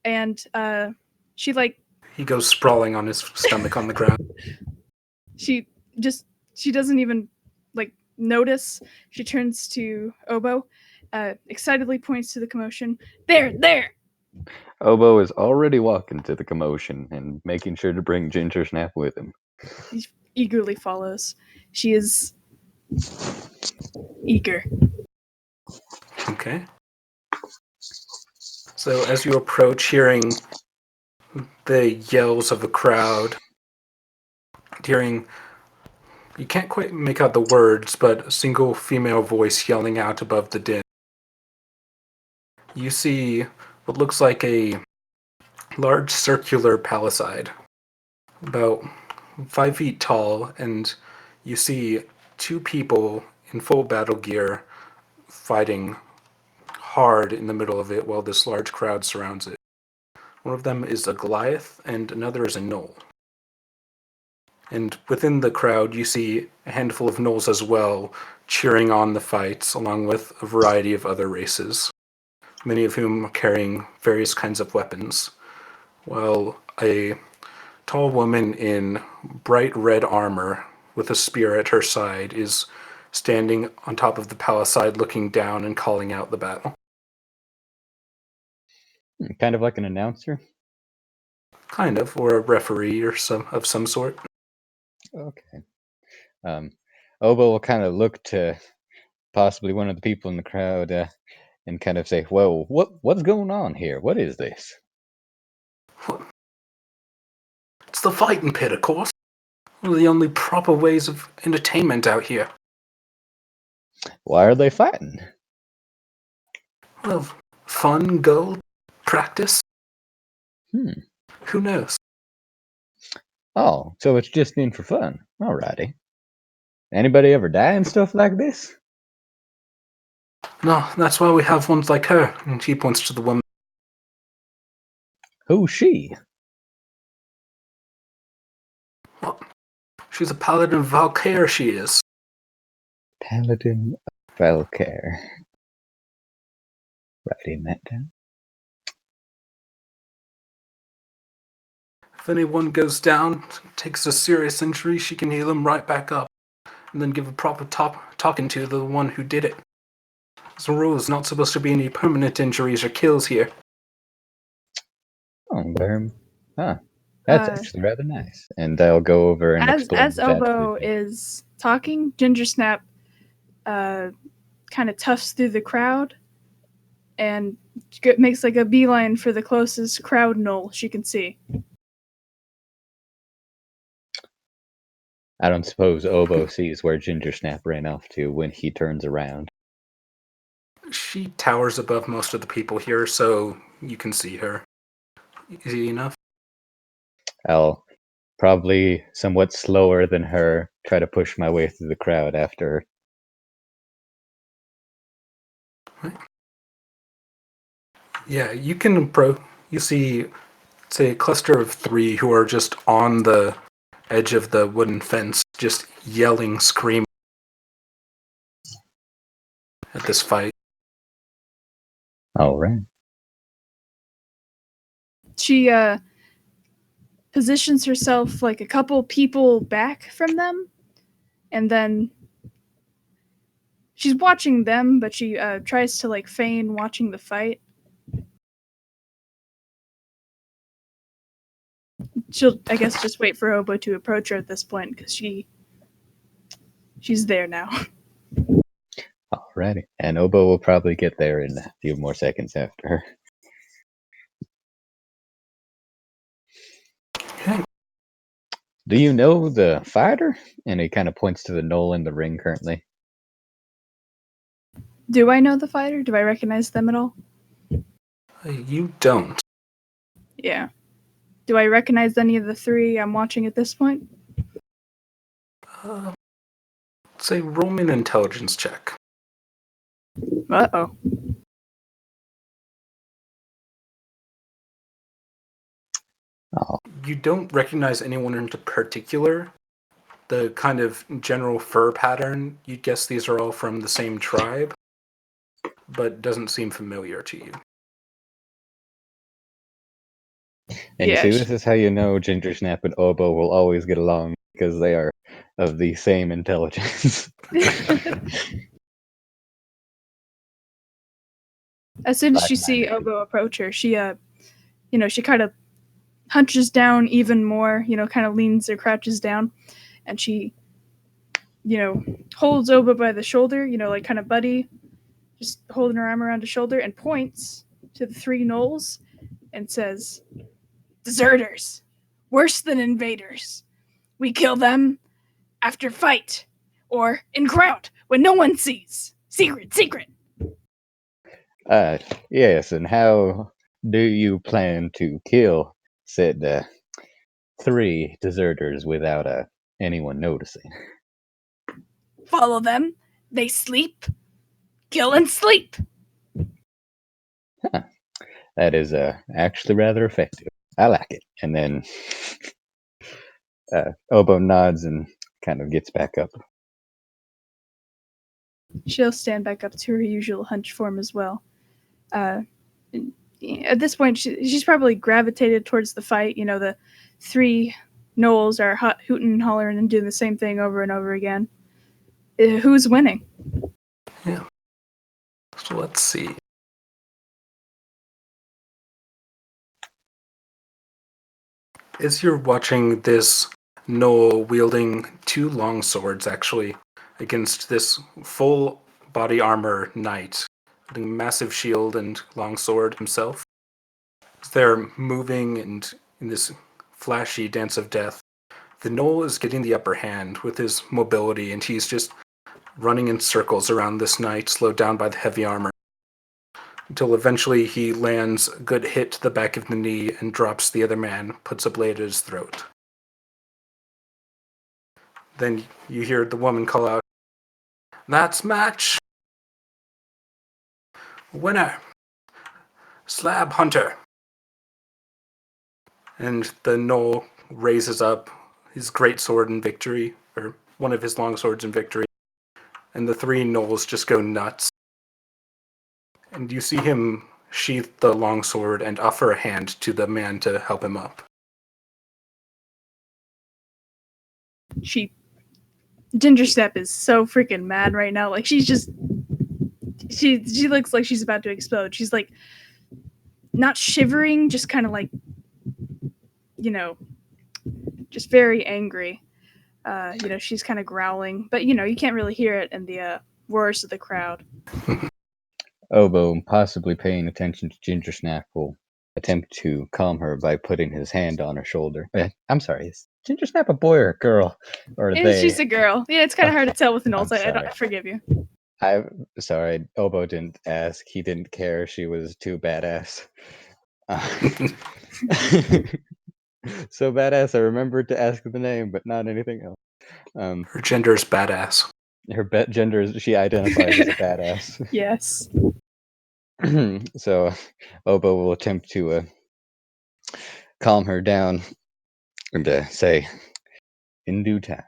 and she like He goes sprawling on his stomach on the ground. she just she doesn't even like notice. She turns to Oboe, excitedly points to the commotion. There. Oboe is already walking to the commotion and making sure to bring Gingersnap with him. He eagerly follows. She is eager. Okay. So as you approach, hearing the yells of the crowd, hearing, you can't quite make out the words, but a single female voice yelling out above the din. You see what looks like a large circular palisade, about 5 feet tall, and you see two people in full battle gear fighting hard in the middle of it while this large crowd surrounds it. One of them is a Goliath, and another is a Gnoll. And within the crowd, you see a handful of Gnolls as well, cheering on the fights, along with a variety of other races, many of whom are carrying various kinds of weapons, while a tall woman in bright red armor with a spear at her side is standing on top of the palisade looking down and calling out the battle. Kind of like an announcer. Kind of, or a referee or some sort. Okay. Oboe will kind of look to possibly one of the people in the crowd and kind of say, "Whoa, what's going on here? What is this?" It's the fighting pit, of course. One of the only proper ways of entertainment out here. Why are they fighting? Well, fun, gold, practice. Hmm. Who knows? Oh, so it's just in for fun. Alrighty. Anybody ever die and stuff like this? No, that's why we have ones like her. And she points to the woman. Who's she? Well, she's a paladin of Valkyr, she is. Paladin of Valkyr. Writing that down. If anyone goes down, takes a serious injury, she can heal them right back up, and then give a proper talking to the one who did it. As a rule, there's not supposed to be any permanent injuries or kills here. Oh, that's Uh, actually rather nice. And I'll go over and explain as the battle Oboe to them. is talking, Gingersnap kind of toughs through the crowd and makes like a beeline for the closest crowd knoll she can see. I don't suppose Oboe sees where Gingersnap ran off to when he turns around. She towers above most of the people here, so you can see her. Easy enough. I'll probably somewhat slower than her try to push my way through the crowd after her. Yeah, you can you see, say, a cluster of three who are just on the edge of the wooden fence, just yelling, screaming at this fight. All right. She positions herself like a couple people back from them, and then she's watching them, but she tries to like feign watching the fight. She'll, I guess, just wait for Oboe to approach her at this point because she's there now. Alrighty. And Oboe will probably get there in a few more seconds after her. Okay. Do you know the fighter? And he kind of points to the knoll in the ring currently. Do I know the fighter? Do I recognize them at all? You don't. Yeah. Do I recognize any of the three I'm watching at this point? Say Roman intelligence check. Uh-oh. Oh, You don't recognize anyone in particular. The kind of general fur pattern, you'd guess these are all from the same tribe, but doesn't seem familiar to you. and you Yeah, see, this is how you know Gingersnap and Oboe will always get along, because they are of the same intelligence. As soon as she see Like-minded. Oboe approach her, she she kind of hunches down even more, kind of leans or crouches down, and she, holds Oboe by the shoulder, like kind of buddy, just holding her arm around his shoulder, and points to the three gnolls and says, "Deserters, worse than invaders. We kill them after fight, or in crowd when no one sees. Secret, secret." Uh, yes, and how do you plan to kill said 3 deserters without anyone noticing? Follow them. They sleep. Kill and sleep. That is actually rather effective. I like it. And then Oboe nods and kind of gets back up. She'll stand back up to her usual hunch form as well. Uh, at this point, she's probably gravitated towards the fight. The three gnolls are hooting and hollering and doing the same thing over and over again. Who's winning? Yeah. So let's see. As you're watching this gnoll wielding 2 long swords, actually, against this full body armor knight, with a massive shield and long sword himself, they're moving and in this flashy dance of death. The gnoll is getting the upper hand with his mobility, and he's just running in circles around this knight, slowed down by the heavy armor, until eventually he lands a good hit to the back of the knee and drops the other man, puts a blade at his throat. Then you hear the woman call out, "That's match! Winner! Slab Hunter!" And the gnoll raises up his great sword in victory, or one of his long swords in victory, and the 3 gnolls just go nuts. And you see him sheath the long sword and offer a hand to the man to help him up. Gingersnap is so freaking mad right now. Like she's just she looks like she's about to explode. She's like not shivering, just kind of like just very angry. She's kind of growling, but you can't really hear it in the roars of the crowd. Oboe, possibly paying attention to Gingersnap, will attempt to calm her by putting his hand on her shoulder. I'm sorry, is Gingersnap a boy or a girl? Or are they? She's a girl. Yeah, it's kind of hard to tell with an I'm old. I sorry. forgive you. I'm sorry, Oboe didn't ask. He didn't care. She was too badass. So badass, I remembered to ask the name, but not anything else. Her gender is badass. Her gender is, she identifies as a badass. Yes. So Oboe will attempt to calm her down and say, in due time,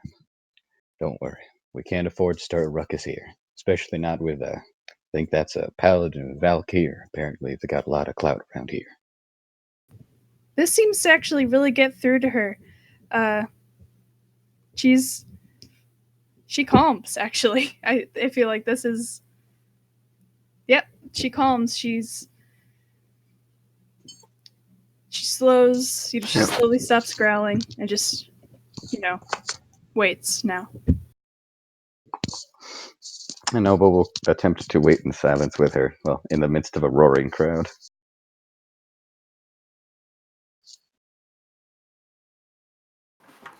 don't worry. We can't afford to start a ruckus here, especially not with, I think that's a paladin of Valkyr. Apparently, they've got a lot of clout around here. This seems to actually really get through to her. She calms, actually. I feel like this is. Yep, she calms. She slows. She slowly stops growling and just, waits now. And Oboe will attempt to wait in silence with her, well, in the midst of a roaring crowd.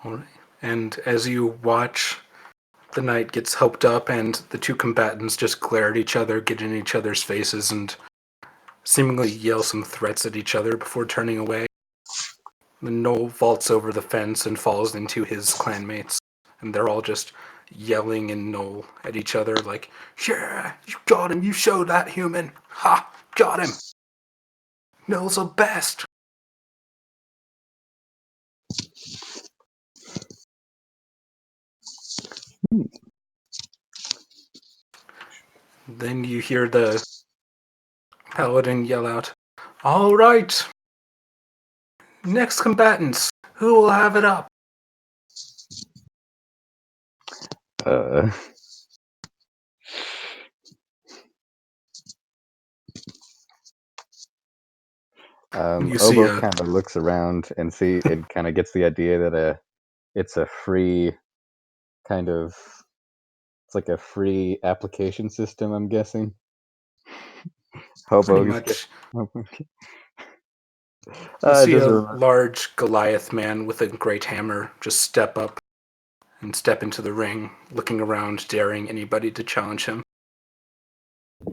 All right. And as you watch the night gets helped up, and the two combatants just glare at each other, get in each other's faces, and seemingly yell some threats at each other before turning away. The Knoll vaults over the fence and falls into his clanmates, and they're all just yelling in Knoll at each other like, "Yeah, you got him, you showed that human! Ha! Got him! Knoll's the best!" Then you hear the paladin yell out, "All right! Next combatants, who will have it up?" Uh, You see Oboe a kind of looks around and it kind of gets the idea that it's a free kind of it's like a free application system. I'm guessing. pretty Hobo is much. You see just a a, large Goliath man with a great hammer just step up and step into the ring, looking around, daring anybody to challenge him.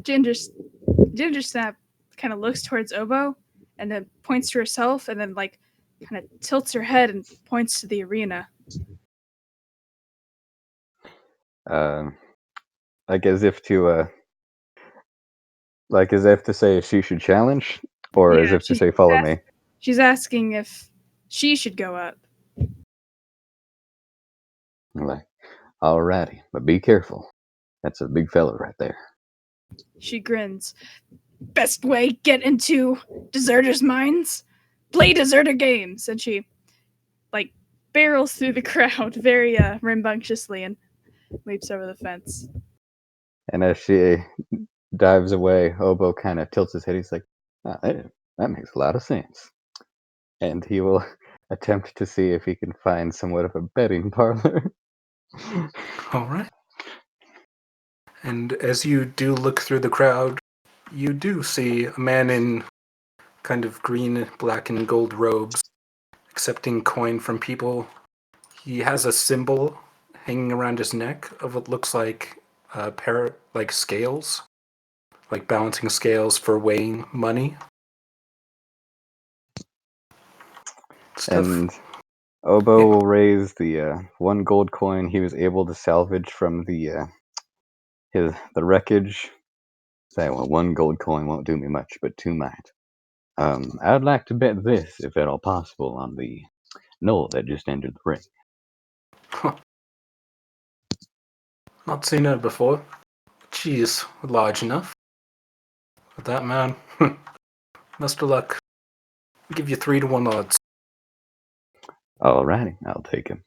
Gingersnap kind of looks towards Oboe and then points to herself and then like kind of tilts her head and points to the arena. like as if to like as if to say she should challenge, or as Yeah, if to say follow me. she's asking if she should go up. I'm like, alrighty, but be careful. That's a big fella right there. She grins. Best way get into deserters' minds? Play deserter games. And she like barrels through the crowd very rambunctiously and leaps over the fence. And as she dives away, Oboe kind of tilts his head. He's like, that makes a lot of sense. And he will attempt to see if he can find somewhat of a betting parlor. All right. And as you do look through the crowd, you do see a man in kind of green, black, and gold robes accepting coin from people. He has a symbol hanging around his neck of what looks like a pair, like scales, like balancing scales for weighing money. Stuff. And Oboe Yeah. will raise the one gold coin he was able to salvage from the wreckage. Say, well, one gold coin won't do me much, but two might. I'd like to bet this, if at all possible, on the Knoll that just entered the ring. Huh. Not seen her before. She's large enough. But that man, best of luck. I'll give you 3-1 odds. Alrighty, I'll take him.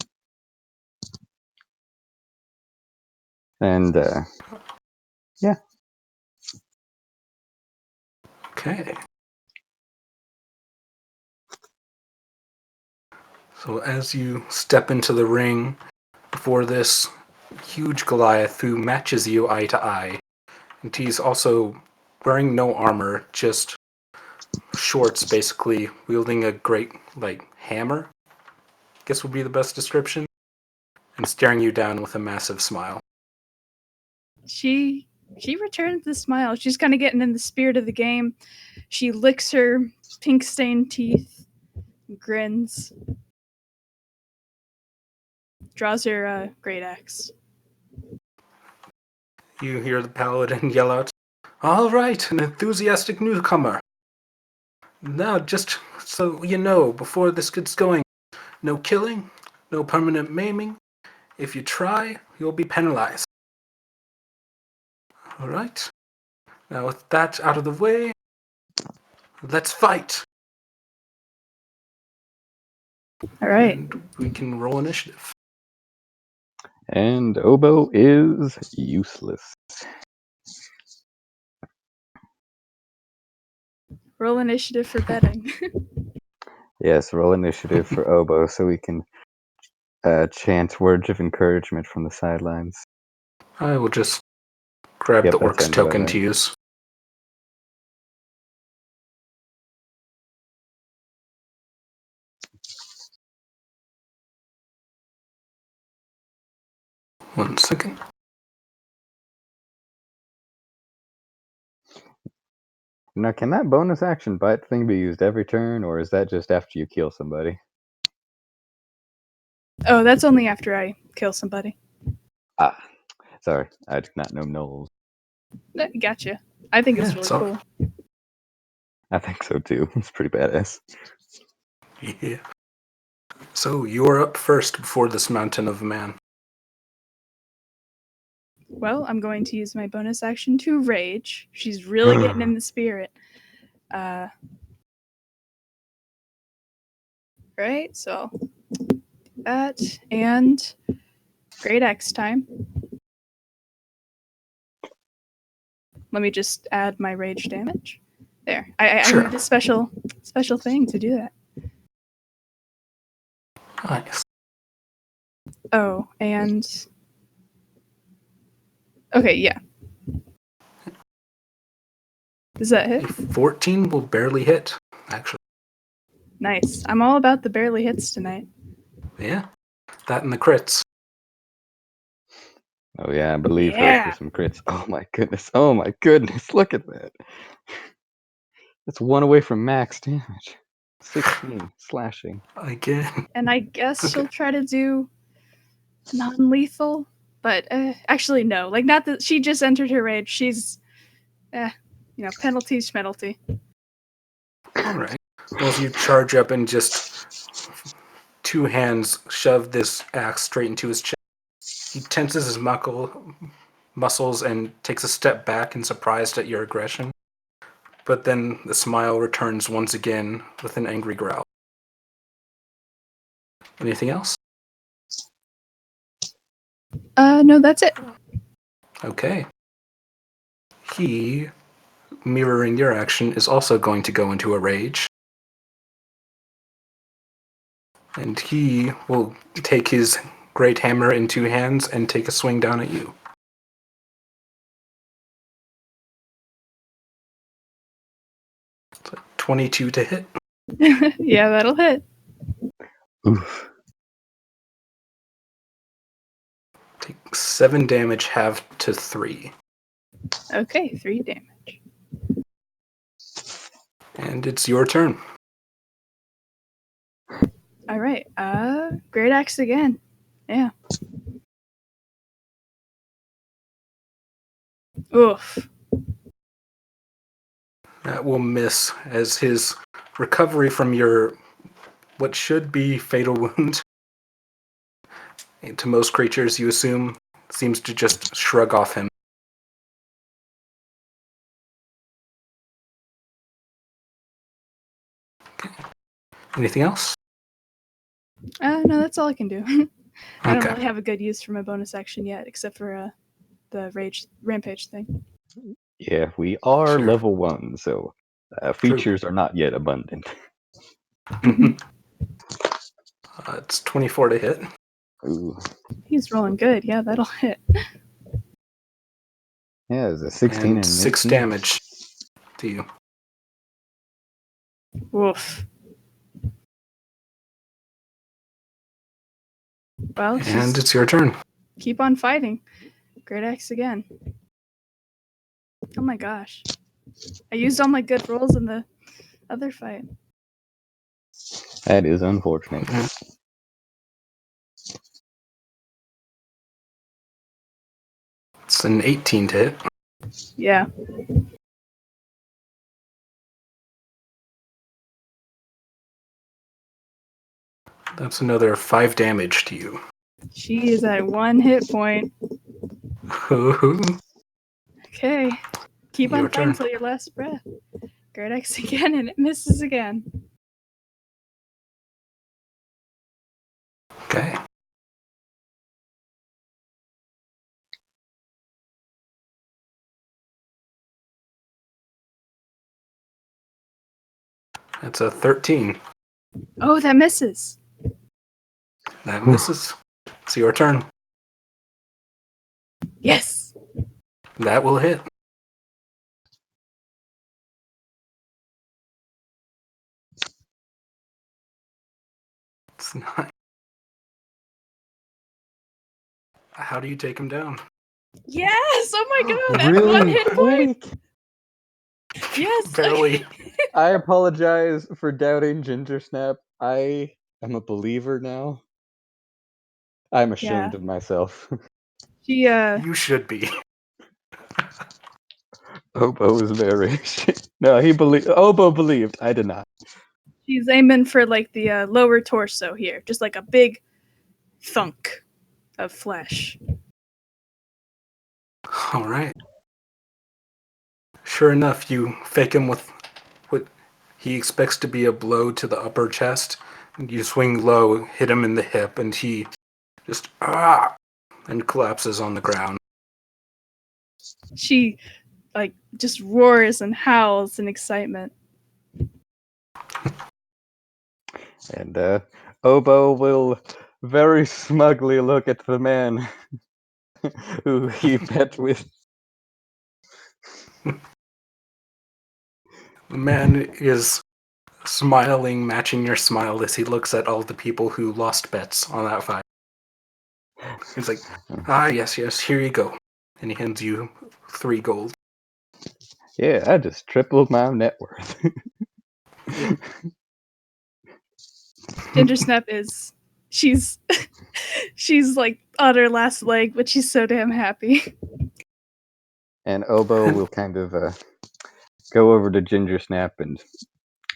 And yeah. Okay. So as you step into the ring before this huge Goliath who matches you eye to eye, and he's also wearing no armor, just shorts basically, wielding a great, like, hammer, I guess would be the best description, and staring you down with a massive smile. She returns the smile. She's kind of getting in the spirit of the game. She licks her pink stained teeth, grins, draws her great axe. You hear the paladin yell out, "All right, an enthusiastic newcomer. Now, just so you know, before this gets going, no killing, no permanent maiming. If you try, you'll be penalized. All right? Now, with that out of the way, let's fight." All right. And we can roll initiative. And Oboe is useless. Roll initiative for betting. Yes, roll initiative for Oboe so we can chant words of encouragement from the sidelines. I will just grab Yep, the that orc's sounds about token right. to use. 1 second. Now, can that bonus action bite thing be used every turn, or is that just after you kill somebody? Oh, that's only after I kill somebody. Ah, sorry, I did not know Knowles. Gotcha. I think it's Yeah, really so- cool. I think so too. It's pretty badass. Yeah. So you're up first before this mountain of man. Well, I'm going to use my bonus action to rage. She's really getting in the spirit. Right, so I'll do that and great X time. Let me just add my rage damage. There, I Sure. need a special thing to do that. Nice. Oh, and okay, yeah. Does that A hit? 14 will barely hit, actually. Nice. I'm all about the barely hits tonight. Yeah. That and the crits. Oh yeah, I believe her Yeah. for some crits. Oh my goodness. Oh my goodness. Look at that. That's 1 away from max damage. 16 slashing. Again. And I guess Okay. she'll try to do non-lethal, but actually no. Like not that she just entered her rage. She's penalty schmenalty. Alright. Well, as you charge up and just 2 hands shove this axe straight into his chest, he tenses his muscles and takes a step back in surprise at your aggression. But then the smile returns once again with an angry growl. Anything else? No, that's it. Okay. He, mirroring your action, is also going to go into a rage. And he will take his great hammer in 2 hands and take a swing down at you. So 22 to hit. Yeah, that'll hit. Oof. Take 7 damage, halved to 3. Okay, 3 damage. And it's your turn. All right. Great axe again. Yeah. Oof. That will miss, as his recovery from your what should be fatal wound, to most creatures you assume, seems to just shrug off him. Okay. Anything else? No, that's all I can do. I don't Okay. really have a good use for my bonus action yet, except for the rampage thing. Yeah, we are Sure. level 1, so features are not yet abundant. It's 24 to hit. Ooh. He's rolling good. Yeah, that'll hit. Yeah, it's a 16 and And an 6 18. damage to you. Oof. Well, And just it's your turn. keep on fighting. Great axe again. Oh my gosh. I used all my good rolls in the other fight. That is unfortunate. It's an 18 to hit. Yeah. That's another 5 damage to you. She is at 1 hit point. Okay. Keep Your on fighting turn. till your last breath. Great axe again, and it misses again. Okay. That's a 13. Oh, that misses. That misses. It's your turn. Yes. That will hit. It's 9. How do you take him down? Yes! Oh my god! At Really? 1 hit Holy point! Yes! Barely. I apologize for doubting Gingersnap. I am a believer now. I'm ashamed Yeah. of myself. She You should be. Oboe is very. No, he believed. Oboe believed. I did not. she's aiming for like the lower torso here, just like a big thunk of flesh. All right. Sure enough, you fake him with what he expects to be a blow to the upper chest. And you swing low, hit him in the hip, and he just and collapses on the ground. She like just roars and howls in excitement. And Oboe will very smugly look at the man who he met with. The man is smiling, matching your smile as he looks at all the people who lost bets on that fight. He's like, yes, here you go. And he hands you 3 gold. Yeah, I just tripled my net worth. Gingersnap is she's she's like on her last leg, but she's so damn happy. And Oboe will kind of go over to Gingersnap and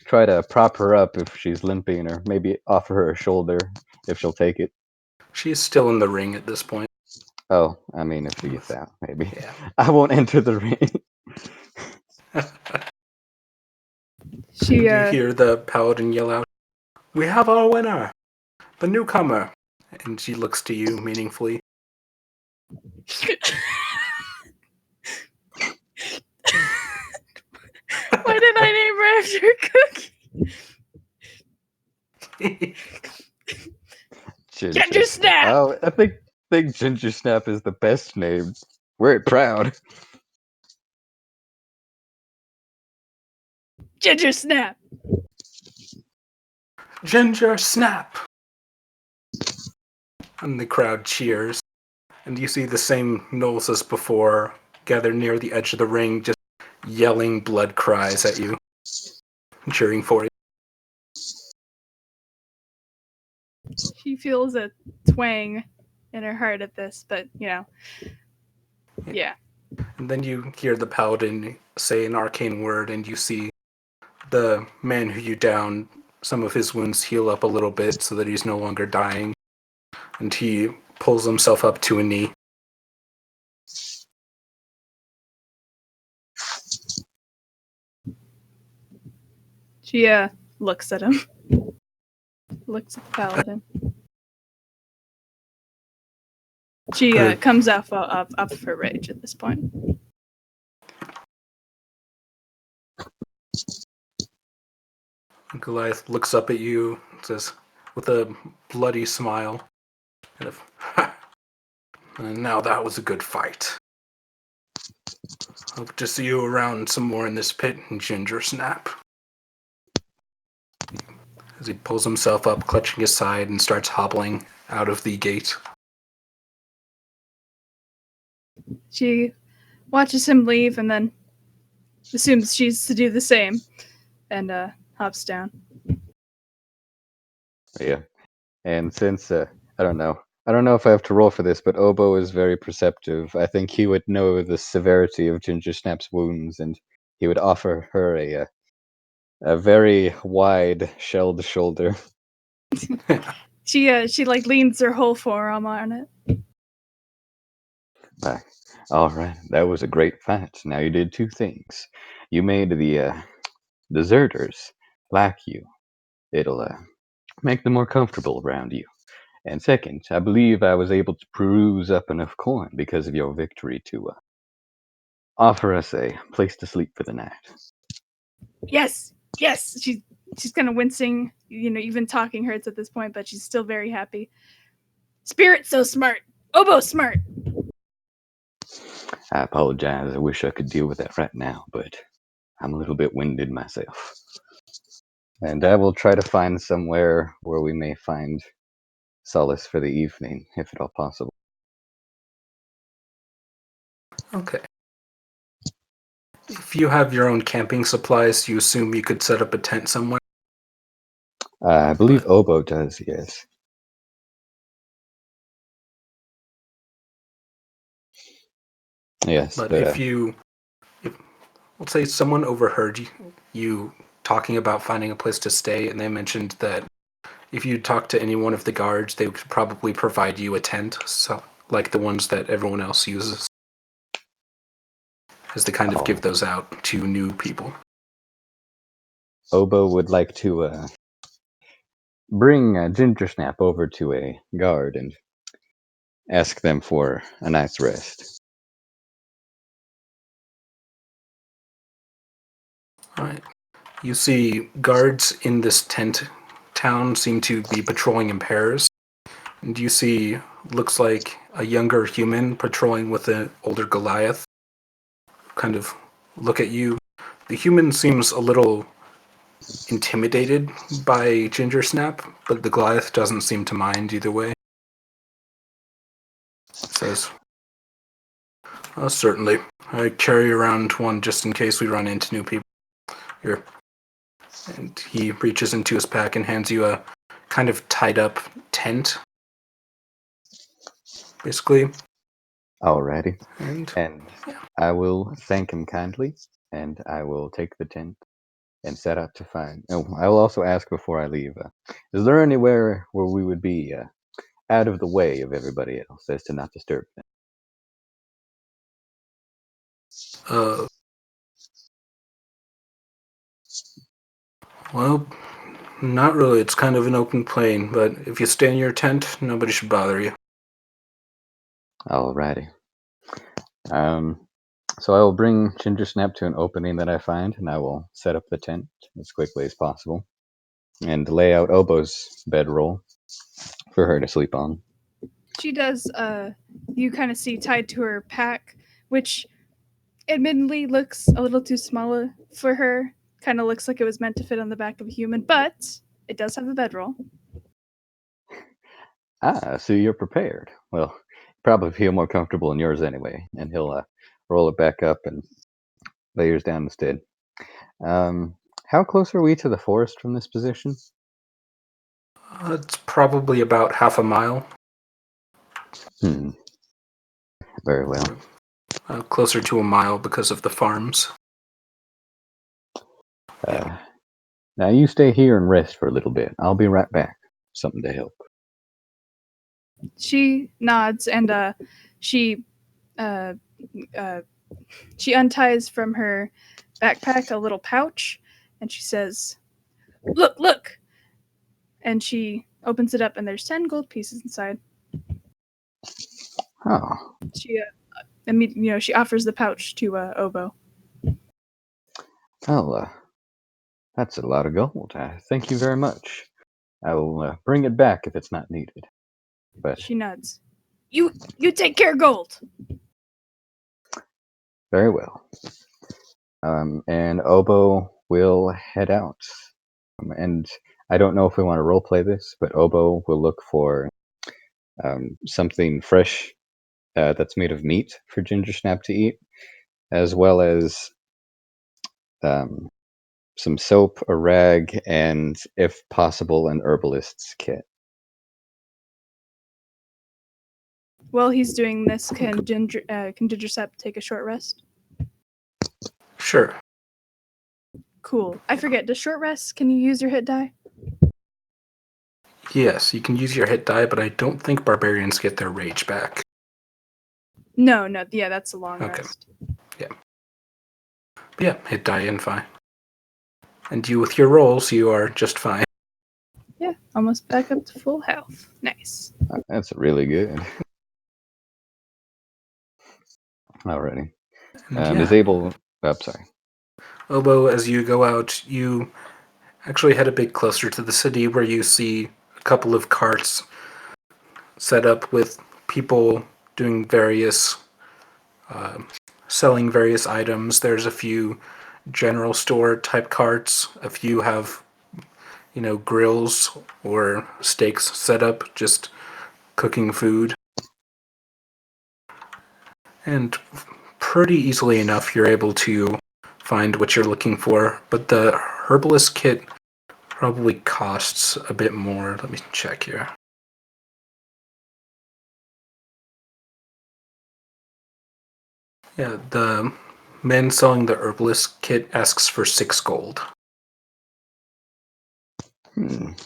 try to prop her up if she's limping, or maybe offer her a shoulder if she'll take it. She's still in the ring at this point. Oh, I mean, if she gets out, maybe. Yeah. I won't enter the ring. She You hear the paladin yell out, "We have our winner, the newcomer." And she looks to you meaningfully. Why did I name her after Cookie? Gingersnap! Oh, I think Gingersnap is the best name. We're proud. Gingersnap! Gingersnap! And the crowd cheers. And you see the same gnolls as before gather near the edge of the ring, just yelling blood cries at you, cheering for you. She feels a twang in her heart at this, but yeah. And then you hear the paladin say an arcane word, and you see the man who you downed, some of his wounds heal up a little bit so that he's no longer dying. And he pulls himself up to a knee. She looks at him. Looks at the paladin. She comes up of her rage at this point. Goliath looks up at you and says, with a bloody smile, kind of, and now that was a good fight. Hope to see you around some more in this pit, Gingersnap. As he pulls himself up, clutching his side, and starts hobbling out of the gate. She watches him leave and then assumes she's to do the same and hops down. Yeah. And since I don't know if I have to roll for this, but Oboe is very perceptive. I think he would know the severity of Gingersnap's wounds, and he would offer her a very wide shelled shoulder. She like leans her whole forearm on it. All right, that was a great fight. Now you did 2 things. You made the deserters like you. It'll make them more comfortable around you. And second, I believe I was able to peruse up enough coin because of your victory to offer us a place to sleep for the night. Yes. She's kind of wincing, even talking hurts at this point, but she's still very happy. Spirit's so smart. Oboe smart. I apologize. I wish I could deal with that right now, but I'm a little bit winded myself. And I will try to find somewhere where we may find solace for the evening, if at all possible. Okay. If you have your own camping supplies, you assume you could set up a tent somewhere? I believe Oboe does, yes. Yes, But but if let's say someone overheard you talking about finding a place to stay, and they mentioned that if you talk to any one of the guards, they could probably provide you a tent, so like the ones that everyone else uses, as they kind of give oh, those out to new people. Oboe would like to bring Gingersnap over to a guard and ask them for a night's rest. All right. You see guards in this tent town seem to be patrolling in pairs. And you see, looks like a younger human patrolling with an older Goliath. Kind of look at you. The human seems a little intimidated by Gingersnap, but the Goliath doesn't seem to mind either way. Says, certainly. I carry around one just in case we run into new people. Here. And he reaches into his pack and hands you a kind of tied up tent, basically. Alrighty. And And yeah. I will thank him kindly, and I will take the tent and set out to find. Oh, I will also ask before I leave, is there anywhere where we would be out of the way of everybody else as to not disturb them? Uh, well, not really. It's kind of an open plain, but if you stay in your tent, nobody should bother you. Alrighty. So I will bring Gingersnap to an opening that I find, and I will set up the tent as quickly as possible, and lay out Oboe's bedroll for her to sleep on. She does, you kind of see tied to her pack, which admittedly looks a little too small for her. Kind of looks like it was meant to fit on the back of a human, but it does have a bedroll. Ah, so you're prepared. Well, probably feel more comfortable in yours anyway, and he'll roll it back up and lay yours down instead. How close are we to the forest from this position? It's probably about half a mile. Hmm. Very well. Closer to a mile because of the farms. Yeah. Now you stay here and rest for a little bit. I'll be right back. Something to help. She nods and she uh, uh, she unties from her backpack a little pouch, and she says, "Look, look!" And she opens it up, and there's 10 gold pieces inside. Oh, She she offers the pouch to Oboe. well, that's a lot of gold. Thank you very much. I will bring it back if it's not needed. But She nods. You take care, gold. very well. And Oboe will head out. And I don't know if we want to role play this, but Oboe will look for something fresh that's made of meat for Gingersnap to eat, as well as um, some soap, a rag, and, if possible, an herbalist's kit. While he's doing this, can Gingersnap take a short rest? Sure. Cool. I forget. Does short rest? Can you use your hit die? Yes, you can use your hit die, but I don't think barbarians get their rage back. No. Yeah, that's a long Okay. rest. Yeah. But yeah, hit die and fine. And you, with your rolls, you are just fine. Yeah, almost back up to full health. Nice. That's really good. Alrighty. And Is yeah, able. Oh, sorry. Oboe, as you go out, you actually head a bit closer to the city where you see a couple of carts set up with people doing various, selling various items. There's a few general store type carts. A few have, grills or steaks set up, just cooking food. And pretty easily enough you're able to find what you're looking for, but the herbalist kit probably costs a bit more. Let me check here. Yeah, the man selling the herbalist kit asks for 6 gold. I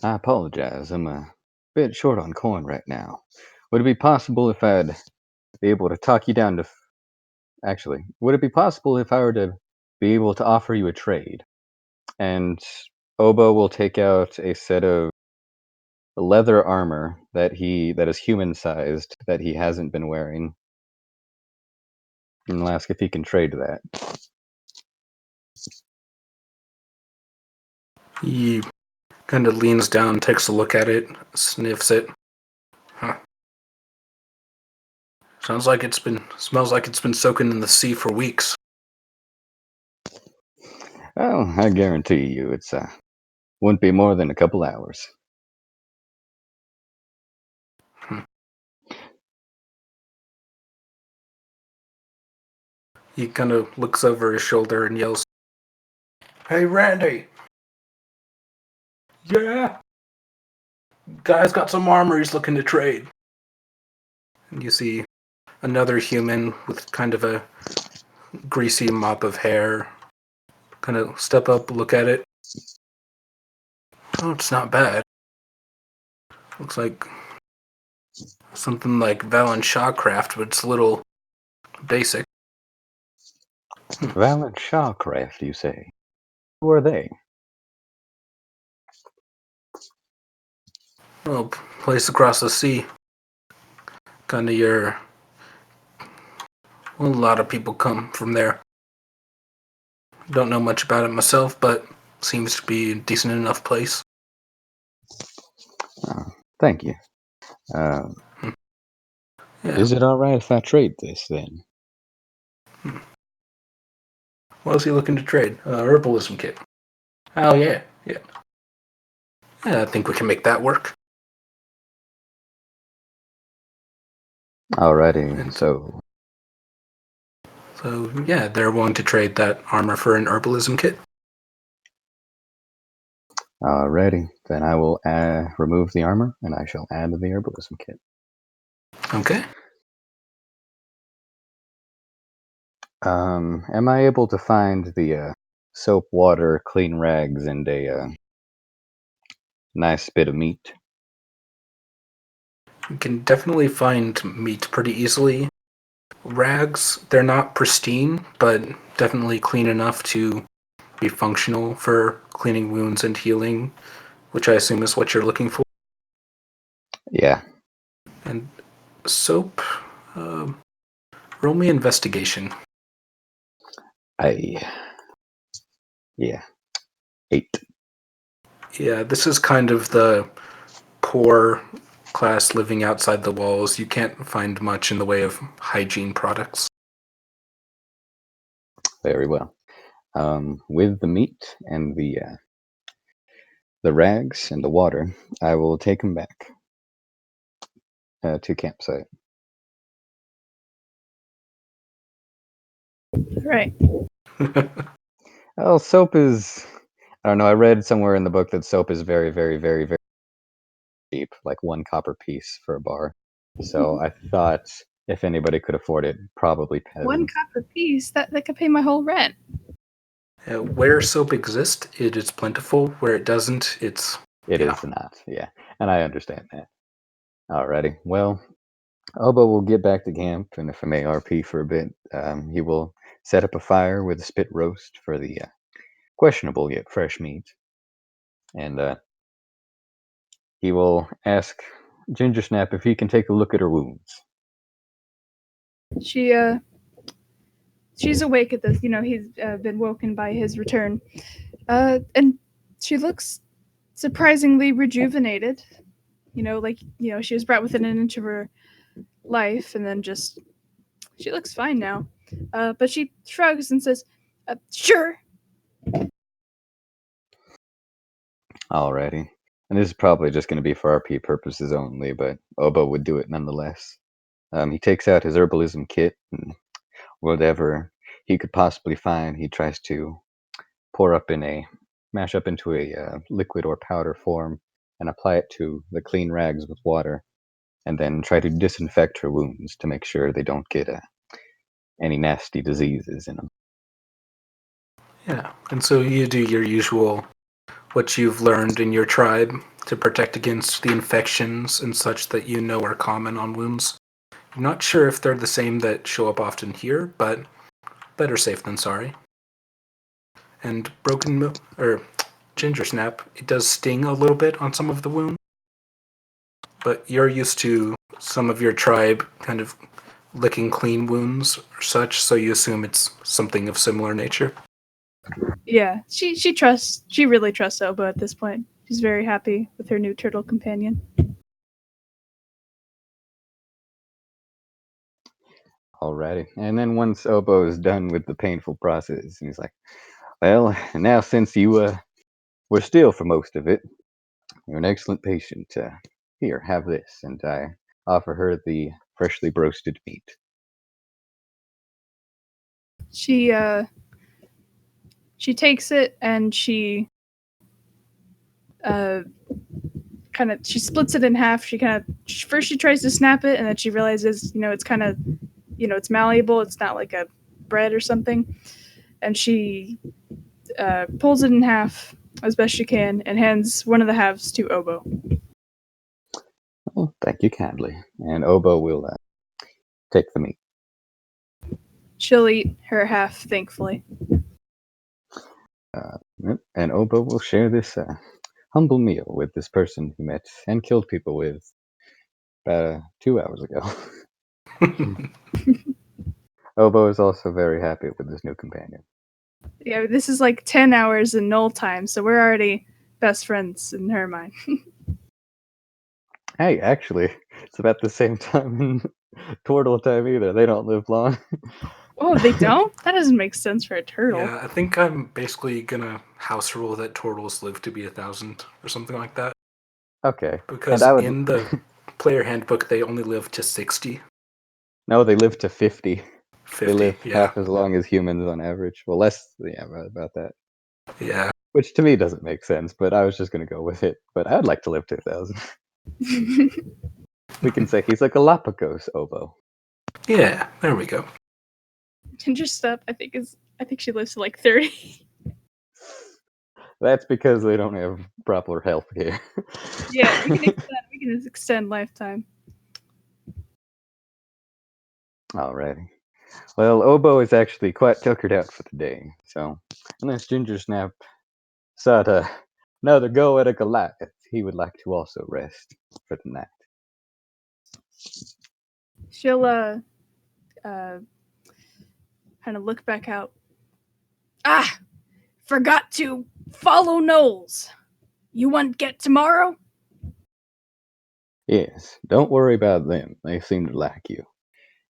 apologize. I'm a bit short on coin right now. Would it be possible if I'd be able to talk you down to... Actually, would it be possible if I were to be able to offer you a trade? And Oboe will take out a set of leather armor that is human-sized that he hasn't been wearing. And I'll ask if he can trade that. He kind of leans down, takes a look at it, sniffs it. Huh. Smells like it's been soaking in the sea for weeks. Oh, I guarantee you, it's wouldn't be more than a couple hours. He kind of looks over his shoulder and yells, "Hey, Randy! Yeah? Guy's got some armor he's looking to trade." And you see another human with kind of a greasy mop of hair kind of step up, look at it. Oh, it's not bad. Looks like something like Valen Shawcraft, but it's a little basic. Valen Shawcraft, you say? Who are they? Well, place across the sea. Kind of your... Well, a lot of people come from there. Don't know much about it myself, but seems to be a decent enough place. Oh, thank you. Yeah. Is it alright if I trade this, then? What is he looking to trade? Herbalism kit. Oh, yeah. Yeah, I think we can make that work. Alrighty, so... So, yeah, they're willing to trade that armor for an herbalism kit. Alrighty, then I will remove the armor, and I shall add the herbalism kit. Okay. Am I able to find the soap, water, clean rags, and a nice bit of meat? You can definitely find meat pretty easily. Rags, they're not pristine, but definitely clean enough to be functional for cleaning wounds and healing, which I assume is what you're looking for. Yeah. And soap, roll me investigation. Yeah. 8. Yeah, this is kind of the poor class living outside the walls. You can't find much in the way of hygiene products. Very well. With the meat and the rags and the water, I will take them back to campsite. Right. Well, soap is... I don't know, I read somewhere in the book that soap is very, very, very, very cheap, like 1 copper piece for a bar. So I thought if anybody could afford it, probably peasants. 1 copper piece, that could pay my whole rent. Where soap exists, it is plentiful. Where it doesn't, it's... It is not, yeah. And I understand that. Alrighty. Well, Oboe will get back to camp, and if I may RP for a bit, he will set up a fire with a spit roast for the questionable yet fresh meat. And he will ask Gingersnap if he can take a look at her wounds. She's awake at this. He's been woken by his return. And she looks surprisingly rejuvenated. She was brought within an inch of her life, and then she looks fine now. But she shrugs and says, "Sure." Alrighty. And this is probably just going to be for RP purposes only, but Oboe would do it nonetheless. He takes out his herbalism kit and whatever he could possibly find, he tries to mash up into a liquid or powder form and apply it to the clean rags with water, and then try to disinfect her wounds to make sure they don't get any nasty diseases in them. Yeah. And so you do your usual, what you've learned in your tribe to protect against the infections and such that you know are common on wounds. I'm not sure if they're the same that show up often here, but better safe than sorry. And or Gingersnap, it does sting a little bit on some of the wounds, but you're used to some of your tribe kind of licking clean wounds or such, so you assume it's something of similar nature. Yeah, she really trusts Oboe at this point. She's very happy with her new turtle companion. Alrighty. And then once Oboe is done with the painful process, he's like, well, now since you were still for most of it, you're an excellent patient. Here, have this. And I offer her the freshly roasted meat. She takes it and she she splits it in half. She first she tries to snap it, and then she realizes, it's kind of, it's malleable. It's not like a bread or something. And she pulls it in half as best she can and hands one of the halves to Oboe. Oh, thank you kindly. And Oboe will take the meat. She'll eat her half, thankfully. And Oboe will share this humble meal with this person he met and killed people with about 2 hours ago. Oboe is also very happy with his new companion. Yeah, this is like 10 hours in Null time, so we're already best friends in her mind. Hey, actually, it's about the same time in Turtle time either. They don't live long. Oh, they don't? That doesn't make sense for a turtle. Yeah, I think I'm basically gonna house rule that turtles live to be 1,000 or something like that. Okay. Because in the player handbook, they only live to 60. No, they live to 50. 50, they live yeah. half as long as humans on average. Well, less, yeah, about that. Yeah. Which to me doesn't make sense, but I was just going to go with it. But I'd like to live to 1,000. We can say he's a Galapagos oboe. Yeah, there we go. Gingersnap, I think she lives to like 30. That's because they don't have proper health care. Yeah, we can extend lifetime. Alrighty. Well, Oboe is actually quite tuckered out for the day, so unless Gingersnap sought another go at a Goliath, he would like to also rest for the night. She'll kind of look back out. Ah, forgot to follow Knowles. You want get tomorrow? Yes, don't worry about them. They seem to like you.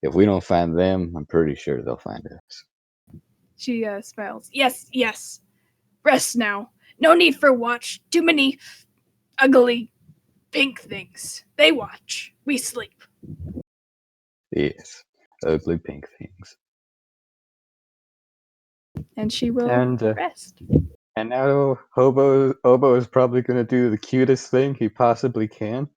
If we don't find them, I'm pretty sure they'll find us. She smiles. Yes. Rest now. No need for watch. Too many ugly pink things. They watch. We sleep. Yes, ugly pink things. And she will rest. And now Oboe is probably going to do the cutest thing he possibly can.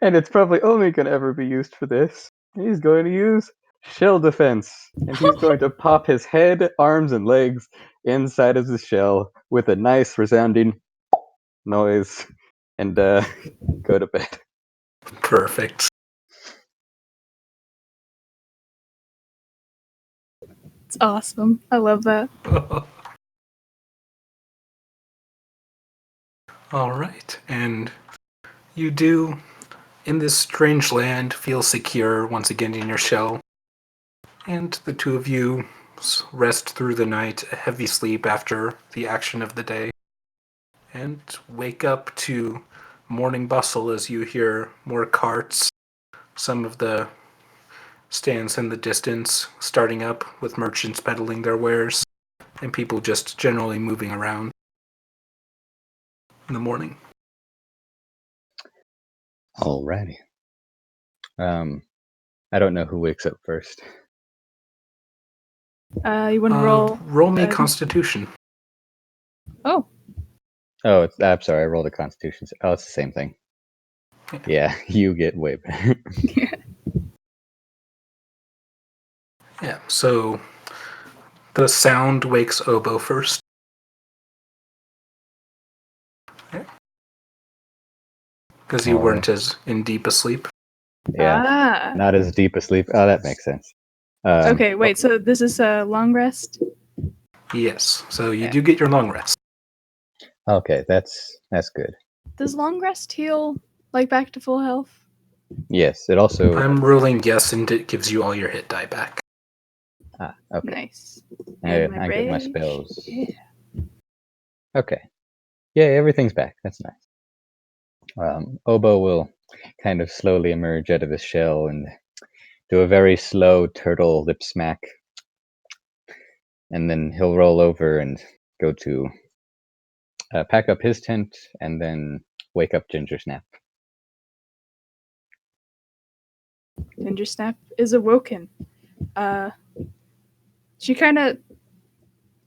And it's probably only going to ever be used for this. He's going to use shell defense. And he's going to pop his head, arms, and legs inside of the shell with a nice resounding noise and go to bed. Perfect. It's awesome. I love that. All right. And you do, in this strange land, feel secure once again in your shell. And the two of you rest through the night, a heavy sleep after the action of the day, and wake up to morning bustle as you hear more carts, some of the stands in the distance starting up with merchants peddling their wares, and people just generally moving around in the morning. Alrighty. I don't know who wakes up first. You want to roll? Roll me Constitution. Oh, Oh, I'm sorry. I rolled a Constitution. Oh, it's the same thing. Yeah, you get way better. Yeah, so the sound wakes Oboe first. Because you weren't as in deep asleep. Yeah, not as deep asleep. Oh, that makes sense. Okay, wait. So this is a long rest. Yes, so you Yeah. do get your long rest. Okay, that's good. Does long rest heal like back to full health? Yes, it also. I'm ruling yes, and it gives you all your hit die back. Okay. Nice. I And my get my rage. spells. Yeah. Okay. Yeah, everything's back. That's nice. Oboe will kind of slowly emerge out of his shell and do a very slow turtle lip smack. And then he'll roll over and go to pack up his tent and then wake up Gingersnap. Gingersnap is awoken. She kind of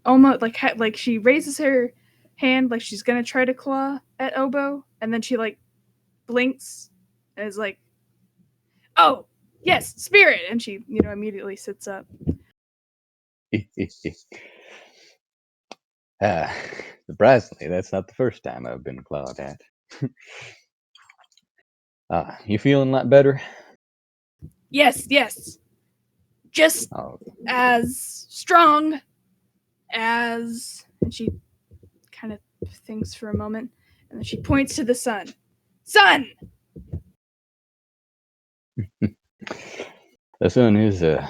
almost like she raises her hand like she's gonna try to claw at Oboe, and then she like blinks and is like, "Oh, yes, spirit!" And she immediately sits up. Surprisingly, that's not the first time I've been clawed at. You feeling a lot better? Yes, just Oh, as strong as. And she kind of thinks for a moment, and then she points to the sun. Sun! the sun is a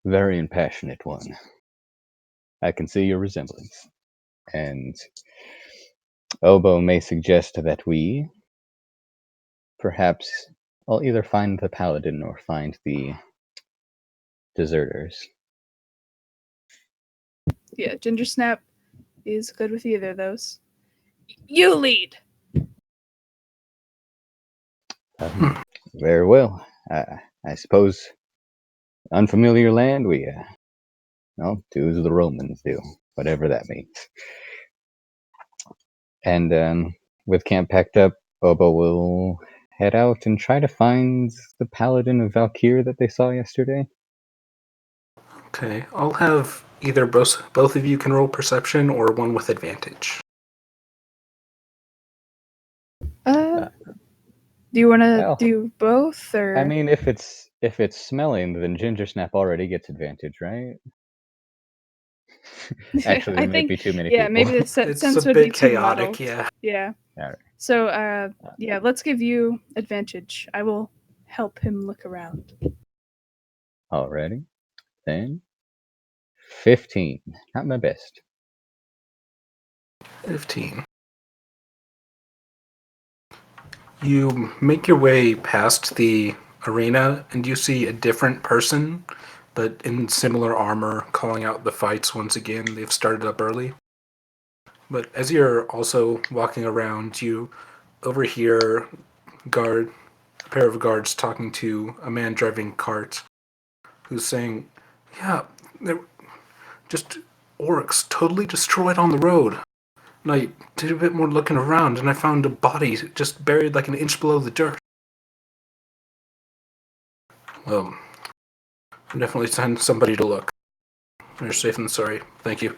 very impassionate one. I can see your resemblance. And Oboe may suggest that we perhaps I'll either find the paladin or find the deserters. Yeah, Gingersnap is good with either of those. You lead! Very well. I suppose unfamiliar land, we do as the Romans do, whatever that means. And with camp packed up, Oboe will head out and try to find the paladin of Valkyr that they saw yesterday. Okay, I'll have either both of you can roll perception or one with advantage. Do you want to Well, do both, or? I mean, if it's smelling, then Gingersnap already gets advantage, right? Actually, there I might think, be too many yeah, people. maybe the It's sense a would be bit too chaotic, muddled. yeah. Yeah. All right. So, yeah, let's give you advantage. I will help him look around. Alrighty. Then 15. Not my best. 15. You make your way past the arena and you see a different person, but in similar armor, calling out the fights once again. They've started up early. But as you're also walking around, you overhear a pair of guards talking to a man driving cart who's saying, "Yeah, they're just orcs totally destroyed on the road. And I did a bit more looking around and I found a body just buried like an inch below the dirt." Well, I'll definitely send somebody to look. You're safe and sorry. Thank you.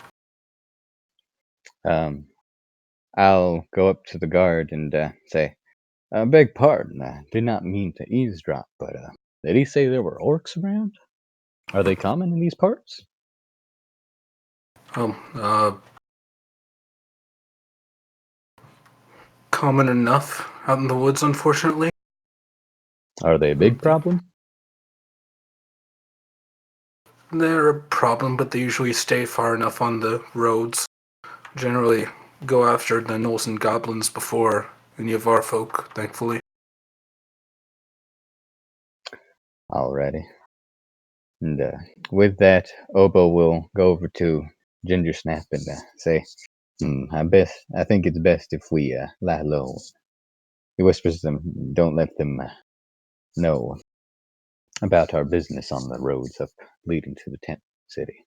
I'll go up to the guard and say, beg pardon, I did not mean to eavesdrop, but did he say there were orcs around? Are they common in these parts? Oh, common enough out in the woods, unfortunately. Are they a big problem? They're a problem, but they usually stay far enough on the roads. Generally go after the gnolls and goblins before any of our folk, thankfully. Alrighty. And with that, Oboe will go over to Gingersnap and say, I think it's best if we lie low. He whispers to them, don't let them know. about our business on the roads up leading to the tent city.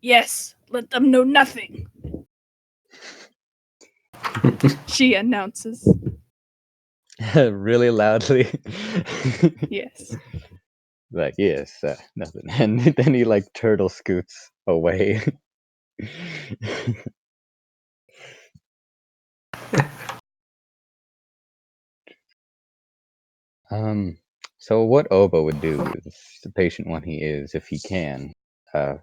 Yes, let them know nothing, she announces. Really loudly. Yes. Like, yes, nothing. And then he, like, turtle scoots away. Um, so what Oboe would do is, the patient one he is, if he can, uh,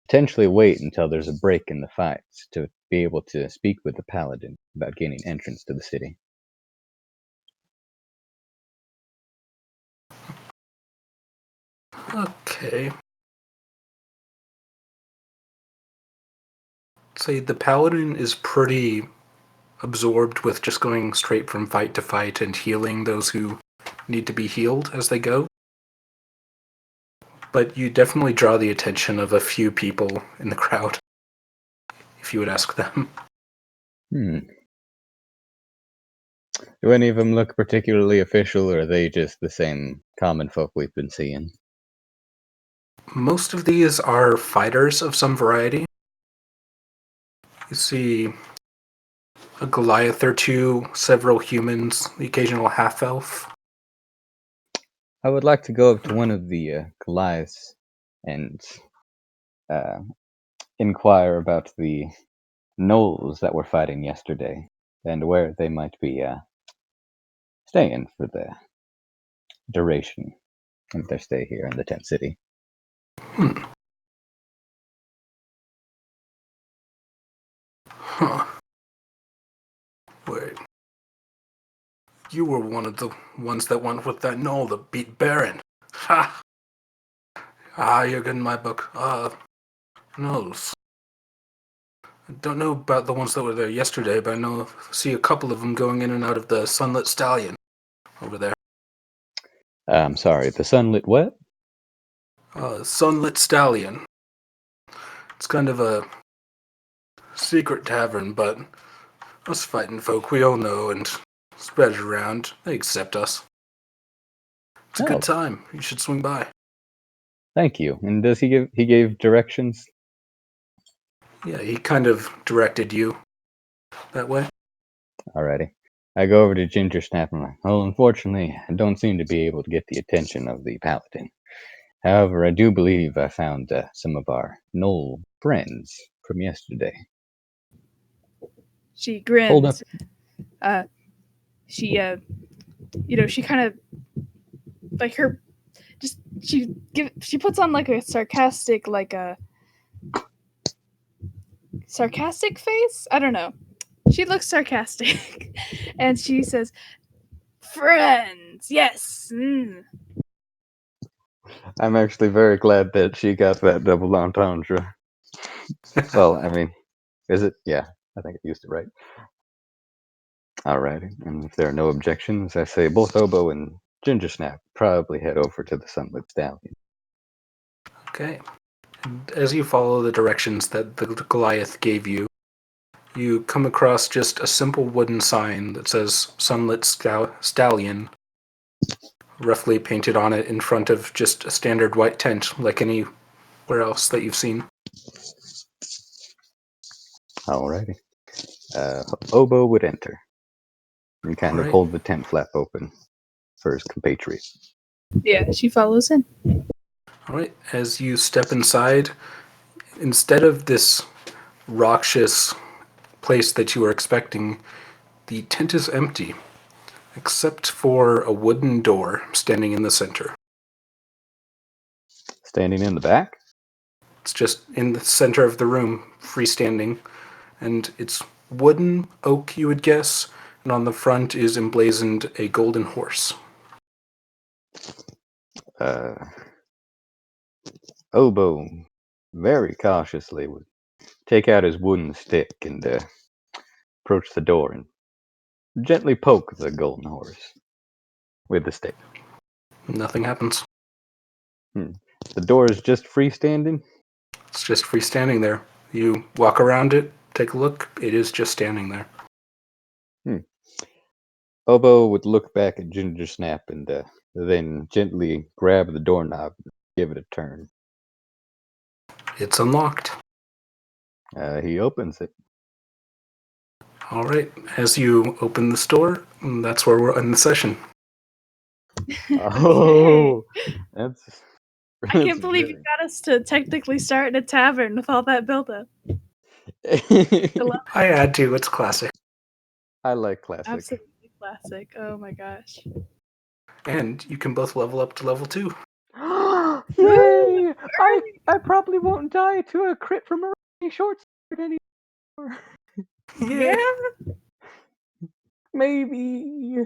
potentially wait until there's a break in the fights to be able to speak with the paladin about gaining entrance to the city. Okay. Say the paladin is pretty absorbed with just going straight from fight to fight and healing those who need to be healed as they go. But you definitely draw the attention of a few people in the crowd, if you would ask them. Hmm. Do any of them look particularly official, or are they just the same common folk we've been seeing? Most of these are fighters of some variety. You see a Goliath or two, several humans, the occasional half-elf. I would like to go up to one of the Goliaths and uh, inquire about the gnolls that were fighting yesterday and where they might be staying for the duration of their stay here in the tent city. Hmm. Huh. Wait. You were one of the ones that went with that gnoll that beat Baron. Ha! Ah, you're getting my book. Gnolls. I don't know about the ones that were there yesterday, but I see a couple of them going in and out of the Sunlit Stallion over there. I'm sorry, the sunlit what? Sunlit Stallion. It's kind of a secret tavern, but us fighting folk we all know and spread it around. They accept us. It's a Oh, good time. You should swing by. thank you. And does he gave directions? Yeah, he kind of directed you that way. Alrighty. I go over to Gingersnap and I'm like, well, unfortunately, I don't seem to be able to get the attention of the paladin. However, I do believe I found some of our gnoll friends from yesterday. She Hold up. grins. She she kind of like her just she puts on like a sarcastic face. I don't know. She looks sarcastic, and she says, "Friends, yes." I'm actually very glad that she got that double entendre. Well, I mean, is it? Yeah, I think I used it right. Alrighty, and if there are no objections, I say both Oboe and Gingersnap probably head over to the Sunlit Stallion. Okay. And as you follow the directions that the Goliath gave you, you come across just a simple wooden sign that says Sunlit Stallion, roughly painted on it in front of just a standard white tent like anywhere else that you've seen. Alrighty. Oboe would enter and kind of Alright. hold the tent flap open for his compatriot. Yeah, she follows in. Alright. As you step inside, instead of this raucous place that you were expecting, the tent is empty, except for a wooden door standing in the center. Standing in the back? It's just in the center of the room, freestanding, and it's wooden, oak, you would guess, and on the front is emblazoned a golden horse. Uh, Oboe very cautiously would take out his wooden stick and approach the door and gently poke the golden horse with the stick. Nothing happens. The door is just freestanding. It's just freestanding there. You walk around it, take a look, it is just standing there. Oboe would look back at Gingersnap and then gently grab the doorknob and give it a turn. It's unlocked. He opens it. All right. As you open this door, that's where we're in the session. Oh, that's. I can't believe you got us to technically start in a tavern with all that buildup. I had to. It's classic. I like classic. Absolutely classic. Oh my gosh. And you can both level up to level 2. Yay! I probably won't die to a crit from a short sword anymore. Yeah. Maybe.